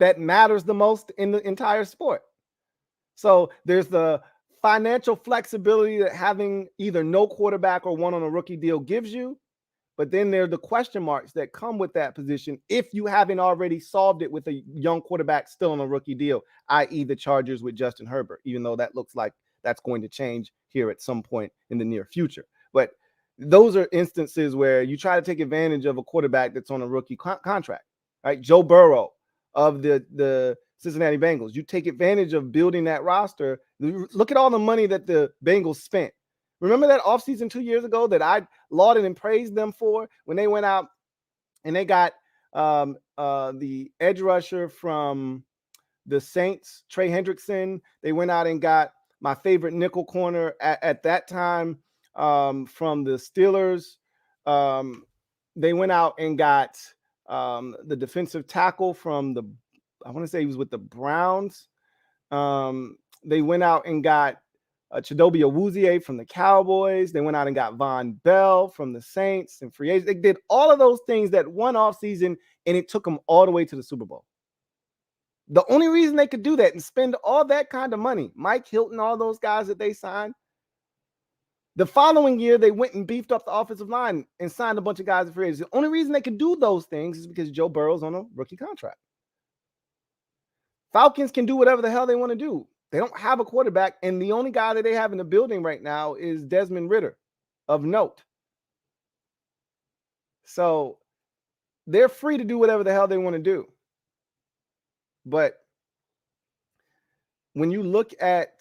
Speaker 1: that matters the most in the entire sport. So there's the financial flexibility that having either no quarterback or one on a rookie deal gives you. But then there are the question marks that come with that position if you haven't already solved it with a young quarterback still on a rookie deal, i.e. the Chargers with Justin Herbert, even though that looks like that's going to change here at some point in the near future. But those are instances where you try to take advantage of a quarterback that's on a rookie contract, right? Joe Burrow of the Cincinnati Bengals. You take advantage of building that roster. Look at all the money that the Bengals spent. Remember that offseason 2 years ago that I lauded and praised them for when they went out and they got the edge rusher from the Saints, Trey Hendrickson. They went out and got my favorite nickel corner at that time from the Steelers. They went out and got the defensive tackle from I want to say he was with the Browns. They went out and got Chidobe Awuzie from the Cowboys. They went out and got Von Bell from the Saints and free agents. They did all of those things that one offseason, and it took them all the way to the Super Bowl. The only reason they could do that and spend all that kind of money, Mike Hilton, all those guys that they signed, the following year they went and beefed up the offensive line and signed a bunch of guys in free agency. The only reason they could do those things is because Joe Burrow's on a rookie contract. Falcons can do whatever the hell they want to do. They don't have a quarterback, and the only guy that they have in the building right now is Desmond Ridder of note. So they're free to do whatever the hell they want to do. But when you look at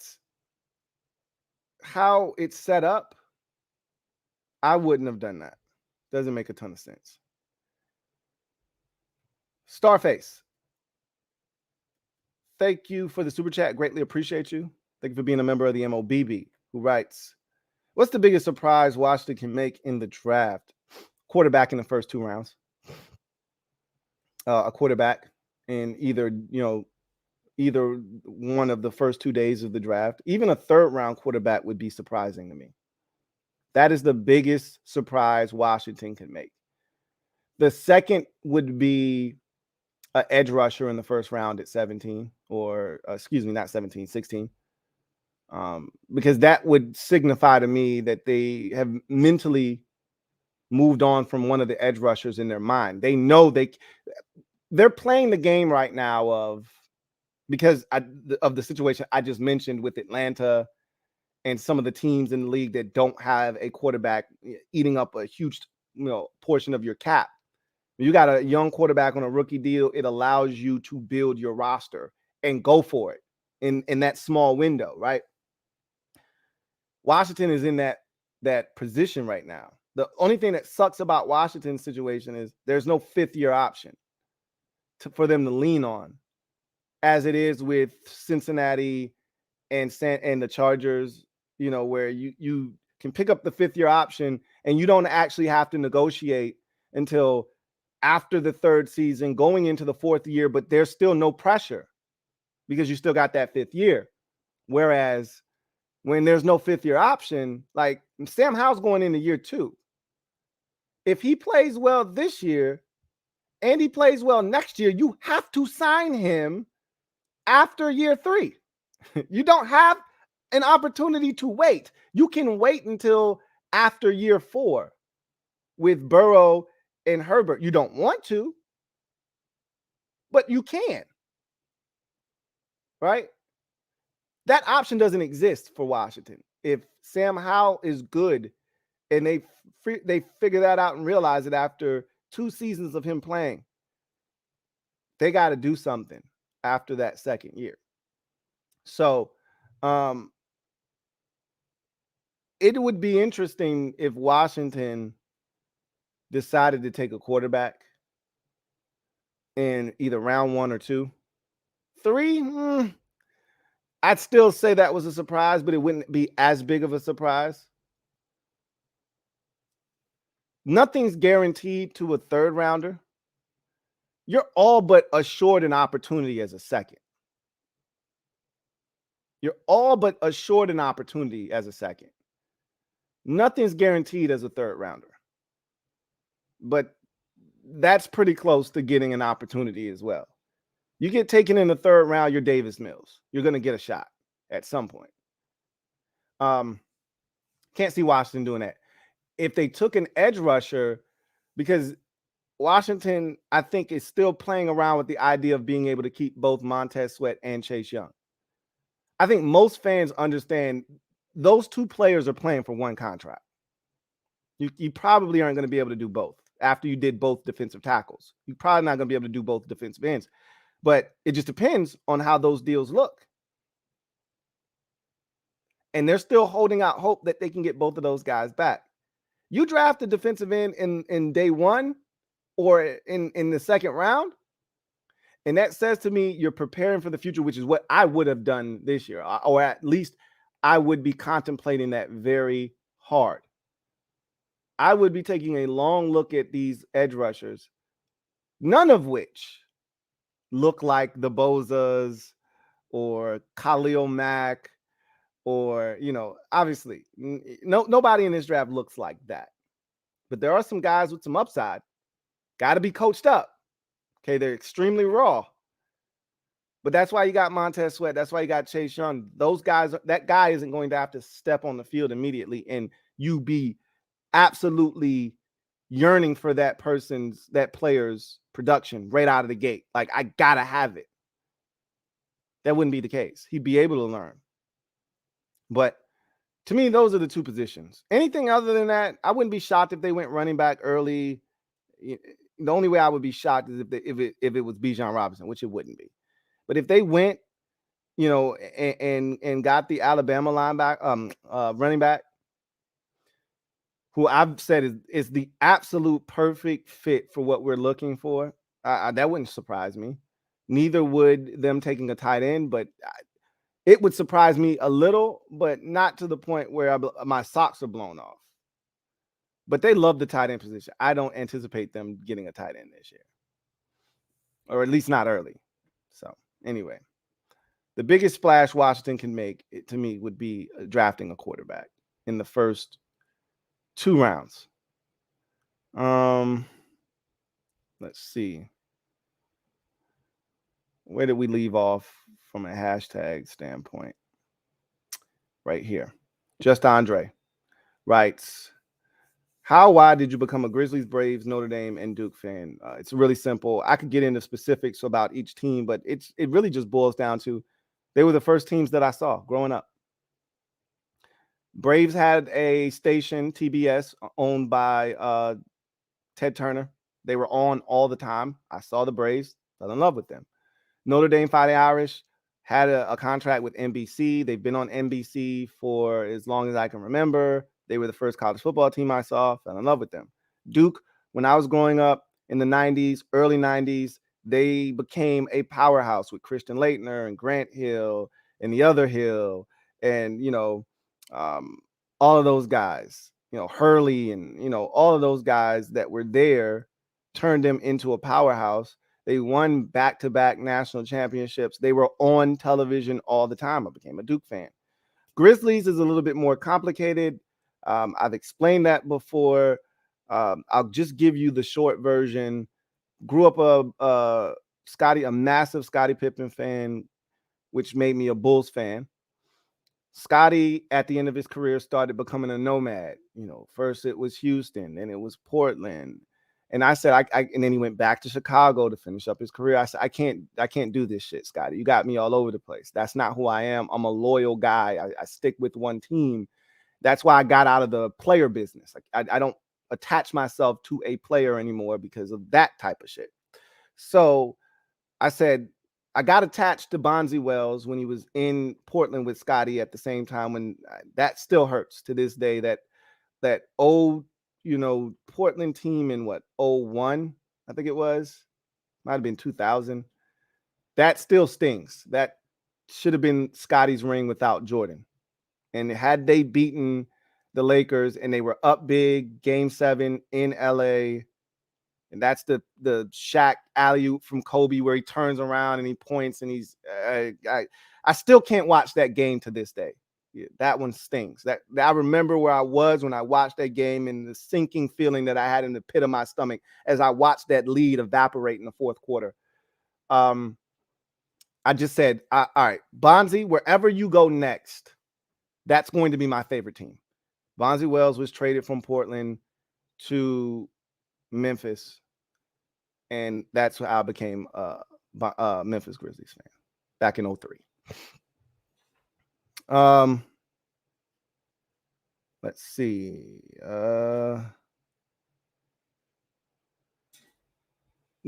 Speaker 1: how it's set up, I wouldn't have done that. Doesn't make a ton of sense. Starface, thank you for the super chat. Greatly appreciate you. Thank you for being a member of the MOBB, who writes, what's the biggest surprise Washington can make in the draft? Quarterback in the first 2 rounds. A quarterback in either one of the first 2 days of the draft. Even a 3rd round quarterback would be surprising to me. That is the biggest surprise Washington can make. The second would be an edge rusher in the first round at 17, or excuse me, not 17, 16. Because that would signify to me that they have mentally moved on from one of the edge rushers in their mind. They know they're playing the game right now of, because of the situation I just mentioned with Atlanta and some of the teams in the league that don't have a quarterback eating up a huge portion of your cap. You got a young quarterback on a rookie deal. It allows you to build your roster and go for it in that small window, right? Washington is in that position right now. The only thing that sucks about Washington's situation is there's no fifth-year option for them to lean on, as it is with Cincinnati and the Chargers, where you can pick up the fifth-year option and you don't actually have to negotiate until after the third season, going into the fourth year, but there's still no pressure because you still got that fifth year. Whereas when there's no fifth-year option, like Sam Howell's going into year 2. If he plays well this year and he plays well next year, you have to sign him after year 3. You don't have an opportunity to wait. You can wait until after year 4 with Burrow and Herbert. You don't want to, but you can, right? That option doesn't exist for Washington. If Sam Howell is good and they figure that out and realize it after 2 seasons of him playing, they got to do something after that second year. So it would be interesting if Washington decided to take a quarterback in either round 1 or 2. 3, I'd still say that was a surprise, but it wouldn't be as big of a surprise. Nothing's guaranteed to a third rounder. You're all but assured an opportunity as a second. You're all but assured an opportunity as a second. Nothing's guaranteed as a third rounder. But that's pretty close to getting an opportunity as well. You get taken in the third round, you're Davis Mills. You're going to get a shot at some point. Can't see Washington doing that. If they took an edge rusher, because Washington, I think, is still playing around with the idea of being able to keep both Montez Sweat and Chase Young. I think most fans understand those 2 players are playing for one contract. You probably aren't going to be able to do both. After you did both defensive tackles, you're probably not going to be able to do both defensive ends. But it just depends on how those deals look. And they're still holding out hope that they can get both of those guys back. You draft a defensive end in day 1 or in the second round, and that says to me you're preparing for the future, which is what I would have done this year, or at least I would be contemplating that very hard. I would be taking a long look at these edge rushers, none of which look like the Bozas or Khalil Mack, or, obviously nobody in this draft looks like that. But there are some guys with some upside. Got to be coached up. Okay, they're extremely raw. But that's why you got Montez Sweat. That's why you got Chase Young. Those guys, that guy isn't going to have to step on the field immediately and you be absolutely yearning for that player's production right out of the gate. Like, I got to have it. That wouldn't be the case. He'd be able to learn. But to me, those are the 2 positions. Anything other than that, I wouldn't be shocked if they went running back early. The only way I would be shocked is if it was Bijan Robinson, which it wouldn't be. But if they went, and got the Alabama running back, who I've said is the absolute perfect fit for what we're looking for, that wouldn't surprise me. Neither would them taking a tight end, but it would surprise me a little, but not to the point where my socks are blown off. But they love the tight end position. I don't anticipate them getting a tight end this year, or at least not early. So anyway, the biggest splash Washington can make, to me, would be drafting a quarterback in the first 2 rounds. Let's see. Where did we leave off from a hashtag standpoint? Right here. Just Andre writes, how wide did you become a Grizzlies, Braves, Notre Dame, and Duke fan? It's really simple. I could get into specifics about each team, but it really just boils down to they were the first teams that I saw growing up. Braves had a station, TBS, owned by Ted Turner. They were on all the time. I saw the Braves, fell in love with them. Notre Dame Fighting Irish had a contract with NBC. They've been on NBC for as long as I can remember. They were the first college football team I saw, fell in love with them. Duke, when I was growing up in the 90s, early 90s, they became a powerhouse with Christian Laettner and Grant Hill and the other Hill and, all of those guys, Hurley and, all of those guys that were there turned them into a powerhouse. They won back-to-back national championships. They were on television all the time. I became a Duke fan. Grizzlies is a little bit more complicated. I've explained that before. I'll just give you the short version. Grew up a massive Scottie Pippen fan, which made me a Bulls fan. Scottie, at the end of his career, started becoming a nomad. First it was Houston, then it was Portland. And I said, and then he went back to Chicago to finish up his career. I said, I can't do this shit, Scottie. You got me all over the place. That's not who I am. I'm a loyal guy. I stick with one team. That's why I got out of the player business. I don't attach myself to a player anymore because of that type of shit. So I said, I got attached to Bonzi Wells when he was in Portland with Scottie at the same time. When that still hurts to this day. That old, Portland team in 01, I think it was, might have been 2000. That still stings. That should have been Scottie's ring without Jordan. And had they beaten the Lakers and they were up big, Game 7 in LA. And that's the Shaq alley-oop from Kobe where he turns around and he points and he's I still can't watch that game to this day. Yeah, that one stings. That I remember where I was when I watched that game and the sinking feeling that I had in the pit of my stomach as I watched that lead evaporate in the fourth quarter. I just said, all right, Bonzi, wherever you go next, that's going to be my favorite team. Bonzi Wells was traded from Portland to Memphis. And that's how I became a Memphis Grizzlies fan back in 03. Let's see.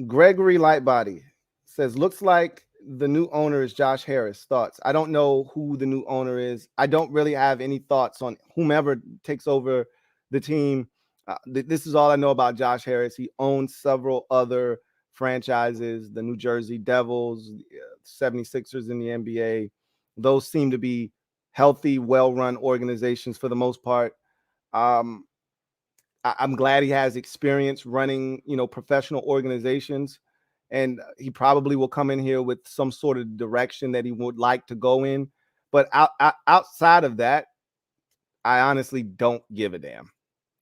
Speaker 1: Gregory Lightbody says, looks like the new owner is Josh Harris. Thoughts? I don't know who the new owner is. I don't really have any thoughts on whomever takes over the team. This is all I know about Josh Harris. He owns several other franchises, the New Jersey Devils, 76ers in the NBA. Those seem to be healthy, well-run organizations for the most part. I'm glad he has experience running, professional organizations, and he probably will come in here with some sort of direction that he would like to go in. But outside of that, I honestly don't give a damn.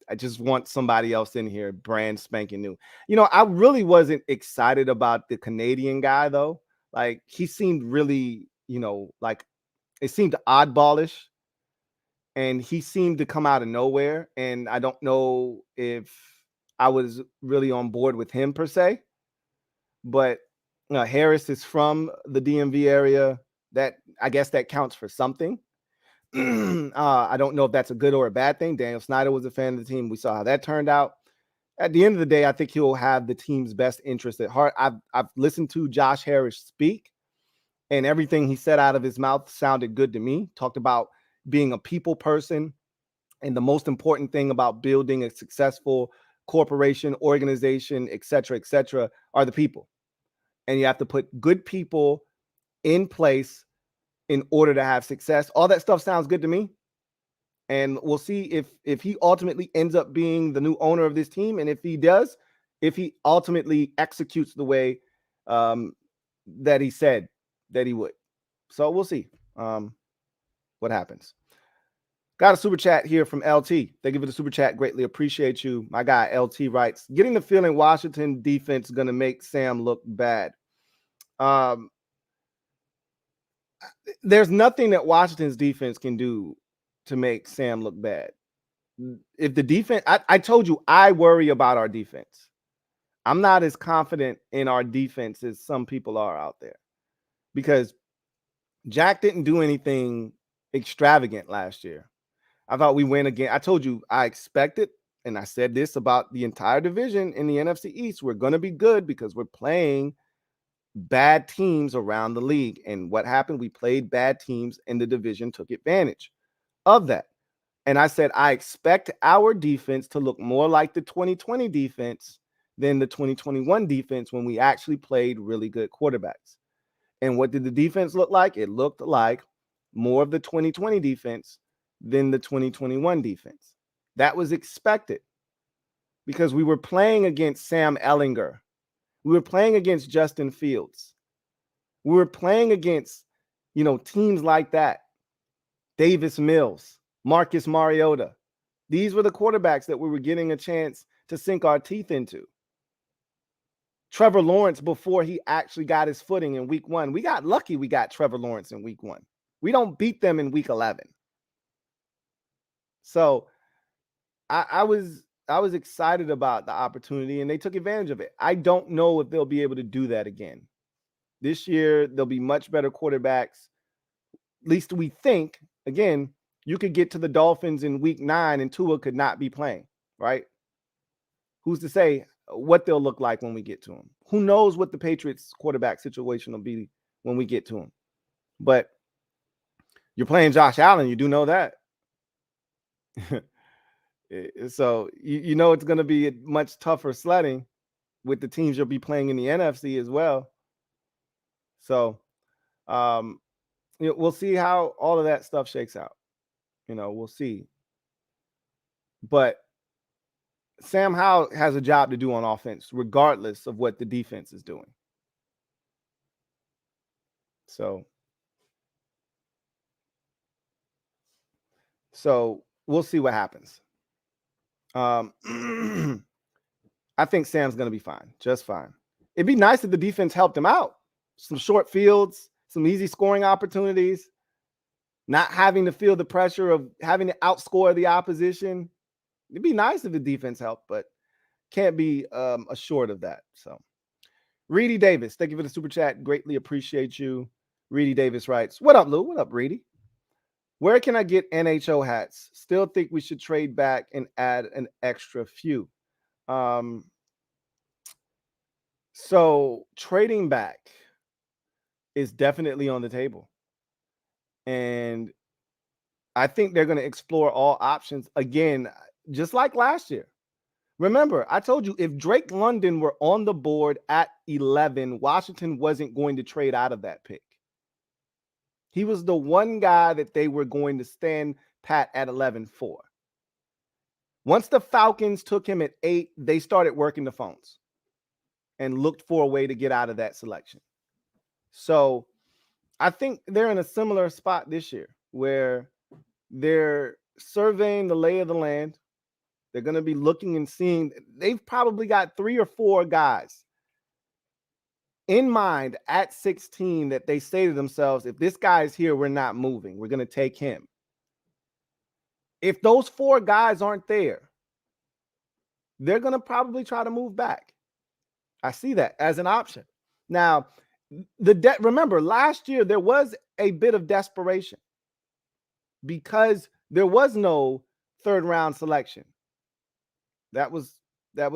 Speaker 1: I just want somebody else in here, brand spanking new. I really wasn't excited about the Canadian guy, though. Like, he seemed really, like it seemed oddballish. And he seemed to come out of nowhere. And I don't know if I was really on board with him per se. But Harris is from the DMV area. That, I guess, that counts for something. I don't know if that's a good or a bad thing. Daniel Snyder was a fan of the team. We saw how that turned out. At the end of the day, I think he'll have the team's best interest at heart. I've listened to Josh Harris speak, and everything he said out of his mouth sounded good to me. Talked about being a people person, and the most important thing about building a successful corporation, organization, et cetera, are the people. And you have to put good people in place in order to have success. All that stuff sounds good to me. And we'll see if he ultimately ends up being the new owner of this team. And if he does, if he ultimately executes the way that he said that he would. So we'll see what happens. Got a super chat here from LT. Thank you for the super chat. Greatly appreciate you. My guy LT writes, getting the feeling Washington defense is going to make Sam look bad. There's nothing that Washington's defense can do to make Sam look bad. If the defense, I told you, I worry about our defense. I'm not as confident in our defense as some people are out there because Jack didn't do anything extravagant last year. I thought we win again. I told you I expected, and I said this about the entire division in the NFC East. We're going to be good because we're playing bad teams around the league. And what happened? We played bad teams, and the division took advantage of that. And I said, I expect our defense to look more like the 2020 defense than the 2021 defense when we actually played really good quarterbacks. And what did the defense look like? It looked like more of the 2020 defense than the 2021 defense. That was expected because we were playing against Sam Ehlinger. We were playing against Justin Fields. We were playing against, teams like that. Davis Mills, Marcus Mariota. These were the quarterbacks that we were getting a chance to sink our teeth into. Trevor Lawrence before he actually got his footing in week 1. We got lucky we got Trevor Lawrence in week 1. We don't beat them in week 11. So I was excited about the opportunity, and they took advantage of it. I don't know if they'll be able to do that again. This year, there'll be much better quarterbacks. At least we think. Again, you could get to the Dolphins in week 9 and Tua could not be playing, right? Who's to say what they'll look like when we get to them? Who knows what the Patriots quarterback situation will be when we get to them? But you're playing Josh Allen. You do know that. So you know it's going to be much tougher sledding with the teams you'll be playing in the NFC as well. So we'll see how all of that stuff shakes out. We'll see. But Sam Howell has a job to do on offense, regardless of what the defense is doing. So we'll see what happens. I think Sam's going to be fine, just fine. It'd be nice if the defense helped him out. Some short fields, some easy scoring opportunities, not having to feel the pressure of having to outscore the opposition. It'd be nice if the defense helped, but can't be assured of that. So, Reedy Davis, thank you for the super chat. Greatly appreciate you. Reedy Davis writes, what up, Lou? What up, Reedy? Where can I get NHO hats? Still think we should trade back and add an extra few. So trading back is definitely on the table. And I think they're going to explore all options again, just like last year. Remember, I told you if Drake London were on the board at 11, Washington wasn't going to trade out of that pick. He was the one guy that they were going to stand pat at 11 for. Once the Falcons took him at 8, they started working the phones and looked for a way to get out of that selection. So I think they're in a similar spot this year where they're surveying the lay of the land. They're going to be looking and seeing. They've probably got 3 or 4 guys in mind at 16 that they say to themselves, if this guy is here, we're not moving. We're going to take him. If those 4 guys aren't there, they're going to probably try to move back. I see that as an option. Now, remember, last year there was a bit of desperation because there was no 3rd round selection. That was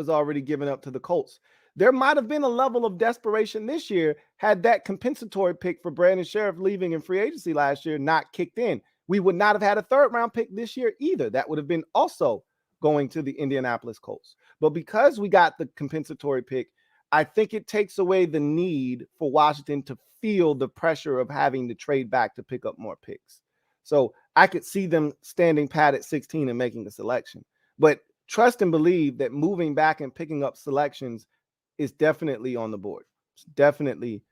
Speaker 1: already given up to the Colts. There might have been a level of desperation this year had that compensatory pick for Brandon Sheriff leaving in free agency last year not kicked in. We would not have had a 3rd round pick this year either. That would have been also going to the Indianapolis Colts. But because we got the compensatory pick, I think it takes away the need for Washington to feel the pressure of having to trade back to pick up more picks. So I could see them standing pat at 16 and making a selection. But trust and believe that moving back and picking up selections is definitely on the board. It's definitely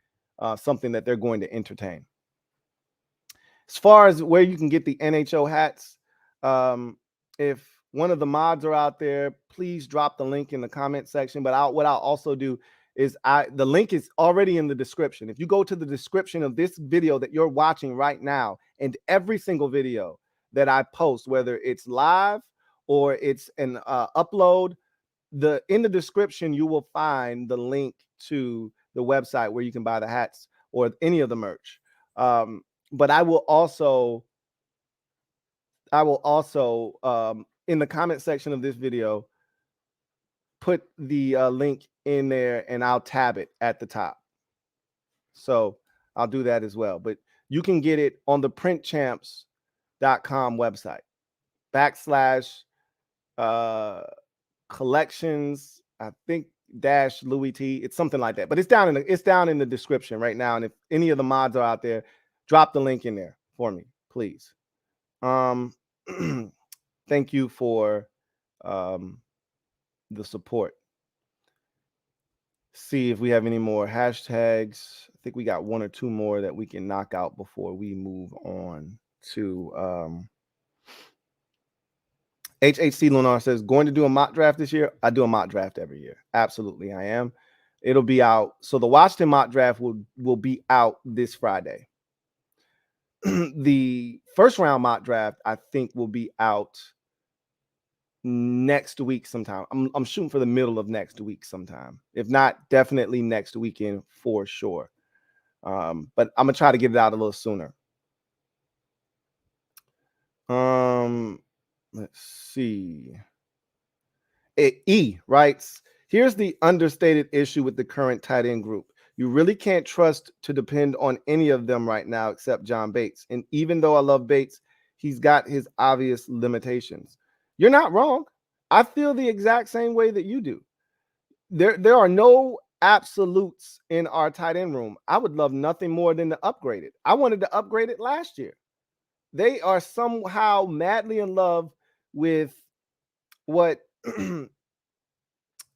Speaker 1: something that they're going to entertain. As far as where you can get the NHO hats, If one of the mods are out there, please drop the link in the comment section. But what I'll also do is the link is already in the description. If you go to the description of this video that you're watching right now, and every single video that I post, whether it's live or it's an upload, in the description you will find the link to the website where you can buy the hats or any of the merch. But I will also in the comment section of this video put the link in there, and I'll tab it at the top. So I'll do that as well. But you can get it on the printchamps.com website / collections, I think dash Louis T. It's something like that. But it's down in the description right now. And if any of the mods are out there, drop the link in there for me, please. Thank you for the support. See if we have any more hashtags. I think we got one or two more that we can knock out before we move on to HHC Lunar says, going to do a mock draft this year? I do a mock draft every year. Absolutely, I am. It'll be out. So the Washington mock draft will be out this Friday. The first round mock draft, I think, will be out next week sometime. I'm shooting for the middle of next week sometime. If not, definitely next weekend for sure. But I'm gonna try to get it out a little sooner. Let's see. E writes, here's the understated issue with the current tight end group. You really can't trust to depend on any of them right now except John Bates. And even though I love Bates, he's got his obvious limitations. You're not wrong. I feel the exact same way that you do. There are no absolutes in our tight end room. I would love nothing more than to upgrade it. I wanted to upgrade it last year. They are somehow madly in love with what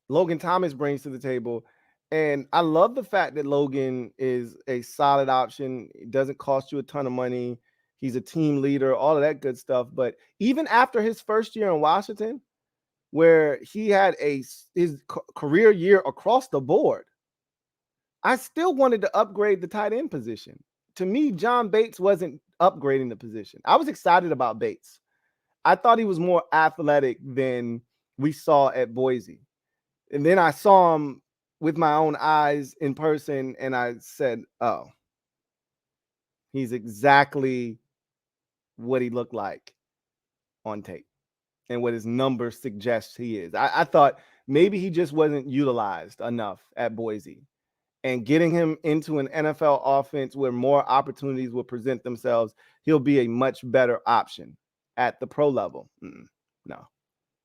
Speaker 1: Logan Thomas brings to the table. And I love the fact that Logan is a solid option. It doesn't cost you a ton of money. He's a team leader, all of that good stuff. But even after his first year in Washington, where he had his career year across the board, I still wanted to upgrade the tight end position. To me, John Bates wasn't upgrading the position. I was excited about Bates. I thought he was more athletic than we saw at Boise. And then I saw him with my own eyes in person, and I said, oh, he's exactly what he looked like on tape and what his numbers suggest he is. I thought maybe he just wasn't utilized enough at Boise. And getting him into an NFL offense where more opportunities will present themselves, he'll be a much better option at the pro level. No.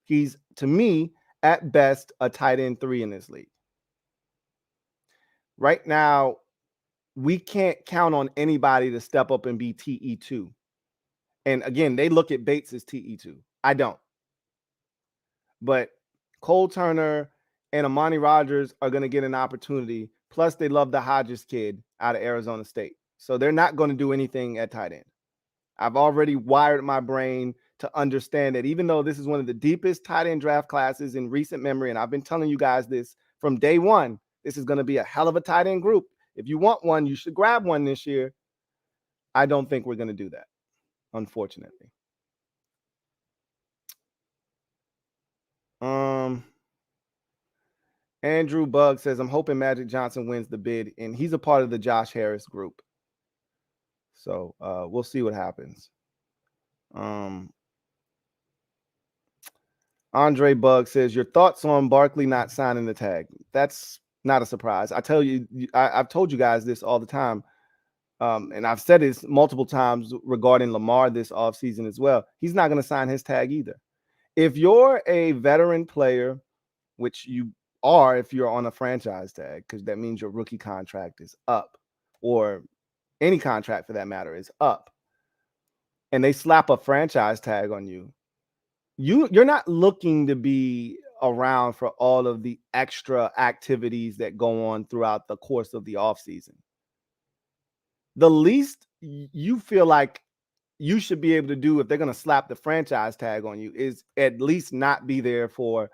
Speaker 1: He's, to me, at best, a tight end 3 in this league. Right now, we can't count on anybody to step up and be TE2. And again, they look at Bates as TE2. I don't. But Cole Turner and Amani Rodgers are going to get an opportunity. Plus, they love the Hodges kid out of Arizona State. So they're not going to do anything at tight end. I've already wired my brain to understand that even though this is one of the deepest tight end draft classes in recent memory, and I've been telling you guys this from day one, this is going to be a hell of a tight end group. If you want one, you should grab one this year. I don't think we're going to do that, unfortunately. Andrew Bug says, I'm hoping Magic Johnson wins the bid, and he's a part of the Josh Harris group. So we'll see what happens. Andre Bug says, your thoughts on Barkley not signing the tag? That's not a surprise. I tell you, I've told you guys this all the time. And I've said this multiple times regarding Lamar this offseason as well. He's not going to sign his tag either. If you're a veteran player, which you are if you're on a franchise tag, because that means your rookie contract is up, or any contract for that matter is up, and they slap a franchise tag on you, you're not looking to be around for all of the extra activities that go on throughout the course of the offseason. The least you feel like you should be able to do if they're going to slap the franchise tag on you is at least not be there for,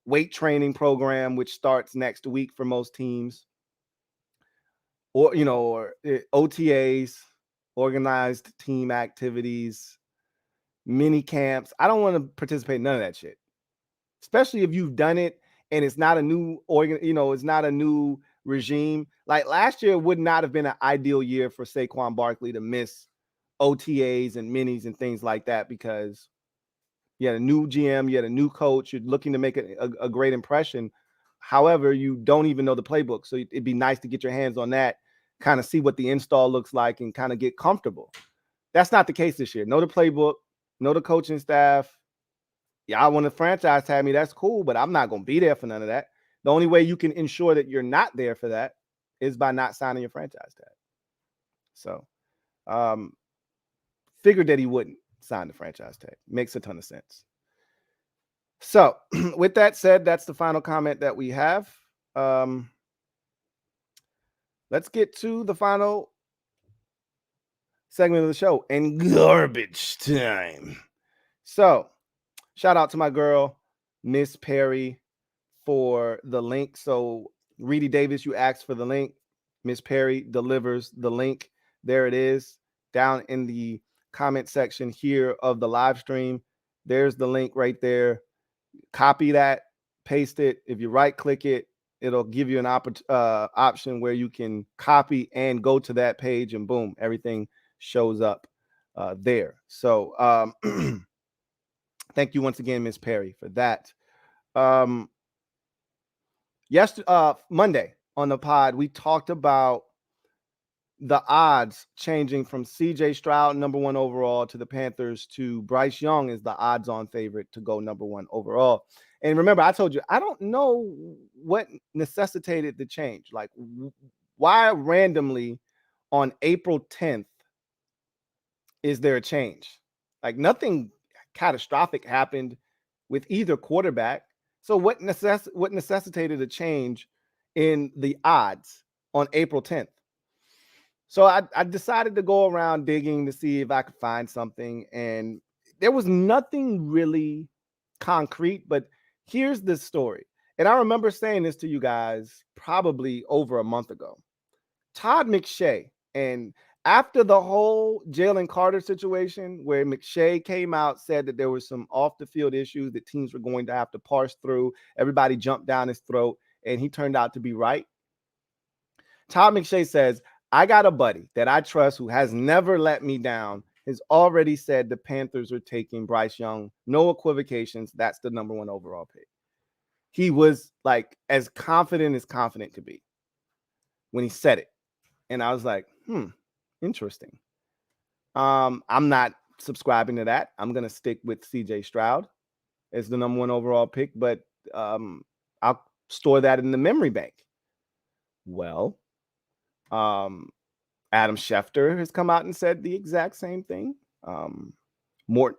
Speaker 1: weight training program, which starts next week for most teams, or, OTAs, organized team activities, mini camps. I don't want to participate in none of that shit, especially if you've done it and it's not a new it's not a new regime. Like last year would not have been an ideal year for Saquon Barkley to miss OTAs and minis and things like that, because you had a new GM, you had a new coach, you're looking to make a great impression. However, you don't even know the playbook. So it'd be nice to get your hands on that, kind of see what the install looks like and kind of get comfortable. That's not the case this year. Know the playbook, know the coaching staff. Y'all want to franchise tag me, that's cool, but I'm not going to be there for none of that. The only way you can ensure that you're not there for that is by not signing your franchise tag. So, figured that he wouldn't sign the franchise tag. Makes a ton of sense. So, with that said, that's the final comment that we have. Let's get to the final segment of the show, and garbage time. So, shout out to my girl, Miss Perry, for the link. So, Reedy Davis, you asked for the link. Miss Perry delivers the link. There it is, down in the comment section here of the live stream. There's the link right there. Copy that, paste it. If you right click it, it'll give you an option where you can copy and go to that page, and boom, everything shows up there. So thank you once again, Miss Perry, for that. Monday on the pod, we talked about the odds changing from CJ Stroud, number 1 overall, to the Panthers, to Bryce Young is the odds-on favorite to go number 1 overall. And remember, I told you, I don't know what necessitated the change. Like, why randomly on April 10th is there a change? Like, nothing catastrophic happened with either quarterback. So what necessitated a change in the odds on April 10th? So I decided to go around digging to see if I could find something, and there was nothing really concrete, but here's the story. And I remember saying this to you guys probably over a month ago. Todd McShay, and after the whole Jalen Carter situation where McShay came out, said that there was some off the field issues that teams were going to have to parse through, everybody jumped down his throat, and he turned out to be right. Todd McShay says, I got a buddy that I trust who has never let me down, has already said the Panthers are taking Bryce Young. No equivocations. That's the number 1 overall pick. He was like as confident could be when he said it. And I was like, interesting. I'm not subscribing to that. I'm going to stick with CJ Stroud as the number 1 overall pick, but I'll store that in the memory bank. Well, Adam Schefter has come out and said the exact same thing. Mort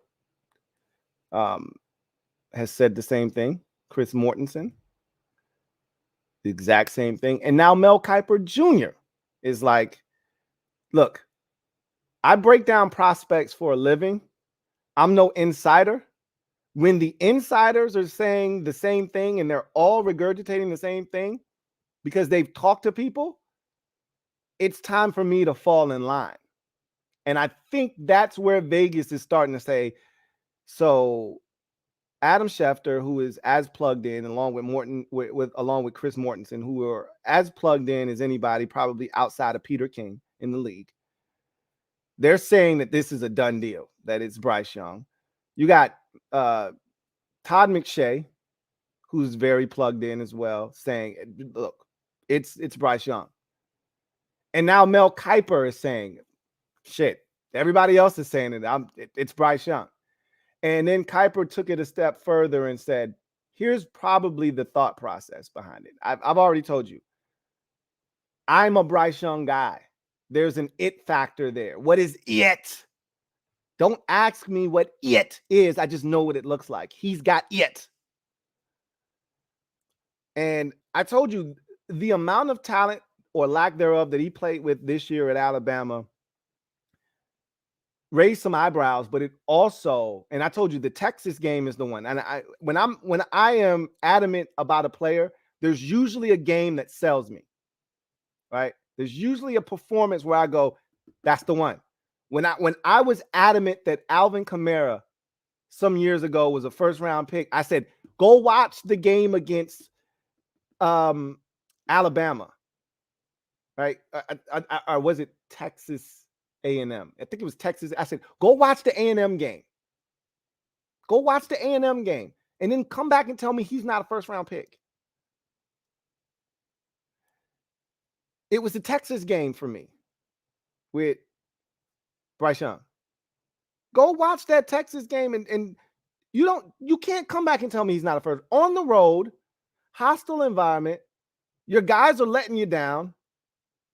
Speaker 1: has said the same thing. Chris Mortensen, the exact same thing. And now Mel Kiper Jr. is like, look, I break down prospects for a living. I'm no insider. When the insiders are saying the same thing and they're all regurgitating the same thing because they've talked to people, it's time for me to fall in line. And I think that's where Vegas is starting to say, so Adam Schefter, who is as plugged in, along with Chris Mortensen, who are as plugged in as anybody, probably outside of Peter King in the league, they're saying that this is a done deal, that it's Bryce Young. You got Todd McShay, who's very plugged in as well, saying, look, it's Bryce Young. And now Mel Kiper is saying, shit, everybody else is saying it's Bryce Young. And then Kiper took it a step further and said, here's probably the thought process behind it. I've already told you, I'm a Bryce Young guy. There's an it factor there. What is it? Don't ask me what it is. I just know what it looks like. He's got it. And I told you the amount of talent or lack thereof that he played with this year at Alabama, raised some eyebrows, but it also, and I told you the Texas game is the one. And when I am adamant about a player, there's usually a game that sells me, right? There's usually a performance where I go, that's the one. When I was adamant that Alvin Kamara some years ago was a first round pick, I said, go watch the game against Alabama, right? Or was it Texas A&M? I think it was Texas. I said, go watch the A&M game. Go watch the A&M game. And then come back and tell me he's not a first round pick. It was the Texas game for me with Bryce Young. Go watch that Texas game and you can't come back and tell me he's not a first. On the road, hostile environment, your guys are letting you down.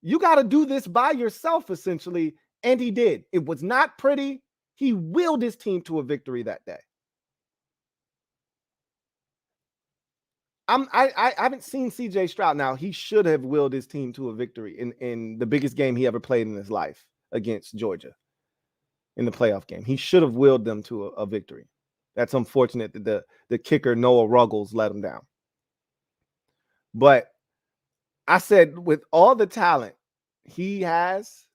Speaker 1: You got to do this by yourself, essentially, and he did. It was not pretty. He willed his team to a victory that day. I haven't seen CJ Stroud. Now, he should have willed his team to a victory in the biggest game he ever played in his life against Georgia in the playoff game. He should have willed them to a victory. That's unfortunate that the kicker, Noah Ruggles, let him down. But I said, with all the talent he has,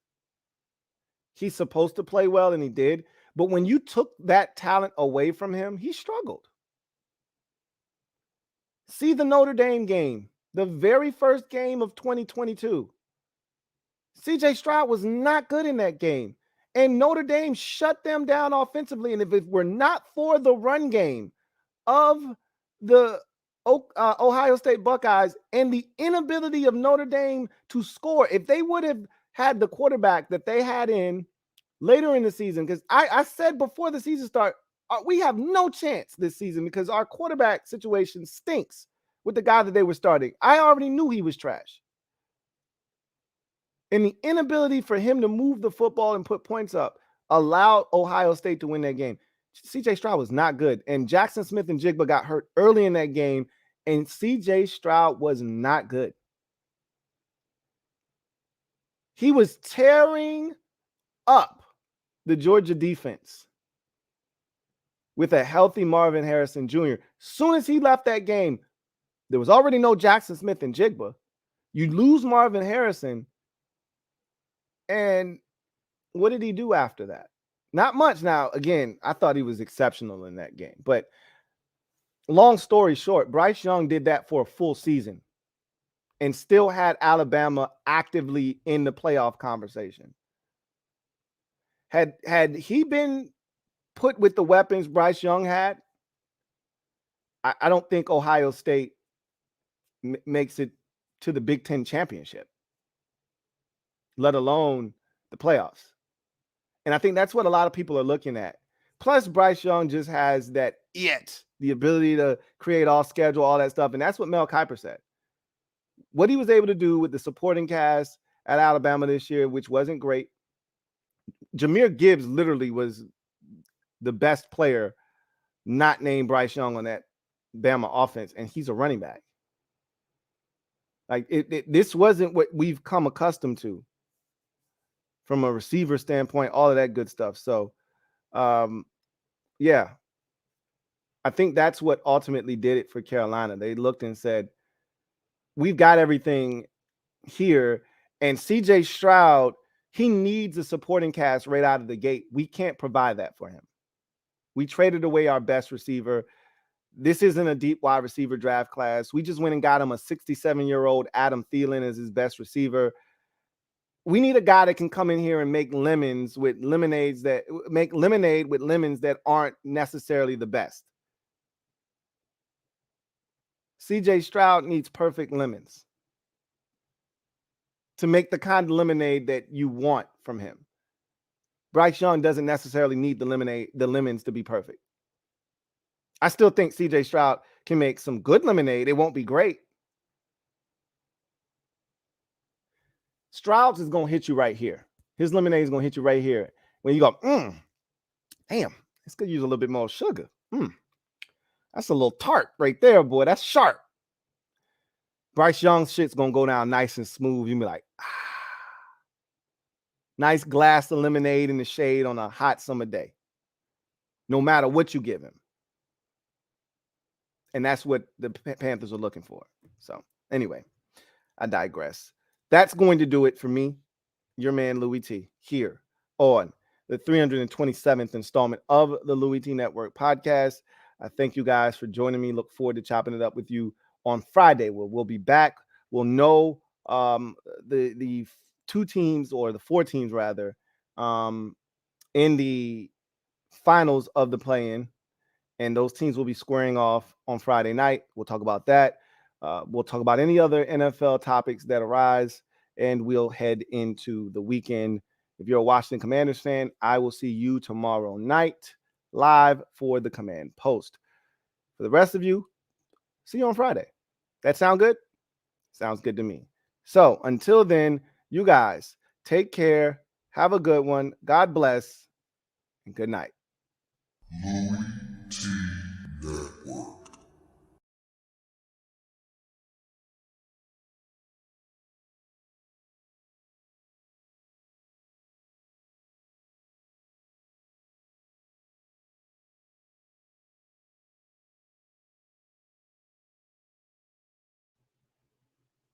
Speaker 1: he's supposed to play well, and he did. But when you took that talent away from him, he struggled. See the Notre Dame game, the very first game of 2022. CJ Stroud was not good in that game. And Notre Dame shut them down offensively. And if it were not for the run game of the Ohio State Buckeyes and the inability of Notre Dame to score, if they would have had the quarterback that they had in later in the season, because I said before the season started, we have no chance this season because our quarterback situation stinks with the guy that they were starting. I already knew he was trash. And the inability for him to move the football and put points up allowed Ohio State to win that game. CJ Stroud was not good. And Jackson Smith and Jigba got hurt early in that game, and CJ Stroud was not good. He was tearing up the Georgia defense with a healthy Marvin Harrison Jr. Soon as he left that game, there was already no Jackson Smith and Jigba. You lose Marvin Harrison, and what did he do after that? Not much. Now, again, I thought he was exceptional in that game. But long story short, Bryce Young did that for a full season and still had Alabama actively in the playoff conversation. Had he been put with the weapons Bryce Young had, I don't think Ohio State makes it to the Big Ten championship, let alone the playoffs. And I think that's what a lot of people are looking at. Plus, Bryce Young just has that the ability to create all schedule, all that stuff. And that's what Mel Kiper said. What he was able to do with the supporting cast at Alabama this year, which wasn't great. Jahmyr Gibbs literally was the best player not named Bryce Young on that Bama offense, and he's a running back. Like this wasn't what we've come accustomed to from a receiver standpoint, all of that good stuff. So, yeah, I think that's what ultimately did it for Carolina. They looked and said, we've got everything here. And CJ Stroud, he needs a supporting cast right out of the gate. We can't provide that for him. We traded away our best receiver. This isn't a deep wide receiver draft class. We just went and got him a 67-year-old Adam Thielen as his best receiver. We need a guy that can come in here and make lemonade with lemons that aren't necessarily the best. CJ Stroud needs perfect lemons to make the kind of lemonade that you want from him. Bryce Young doesn't necessarily need the lemons to be perfect. I still think CJ Stroud can make some good lemonade. It won't be great. Stroud's is going to hit you right here. His lemonade is going to hit you right here. When you go, damn, this could use a little bit more sugar. That's a little tart right there, boy. That's sharp. Bryce Young's shit's going to go down nice and smooth. You'll be like, Nice glass of lemonade in the shade on a hot summer day, no matter what you give him. And that's what the Panthers are looking for. So anyway, I digress. That's going to do it for me, your man Louie T, here on the 327th installment of the Louie T Network podcast. I thank you guys for joining me. Look forward to chopping it up with you on Friday. We'll be back. We'll know the two teams, or the four teams rather, in the finals of the play-in, and those teams will be squaring off on Friday night. We'll talk about that. We'll talk about any other NFL topics that arise, and we'll head into the weekend. If you're a Washington Commanders fan, I will see you tomorrow night live for the Command Post. For the rest of you, see you on Friday. That sound good? Sounds good to me. So until then, you guys take care. Have a good one. God bless, and good night.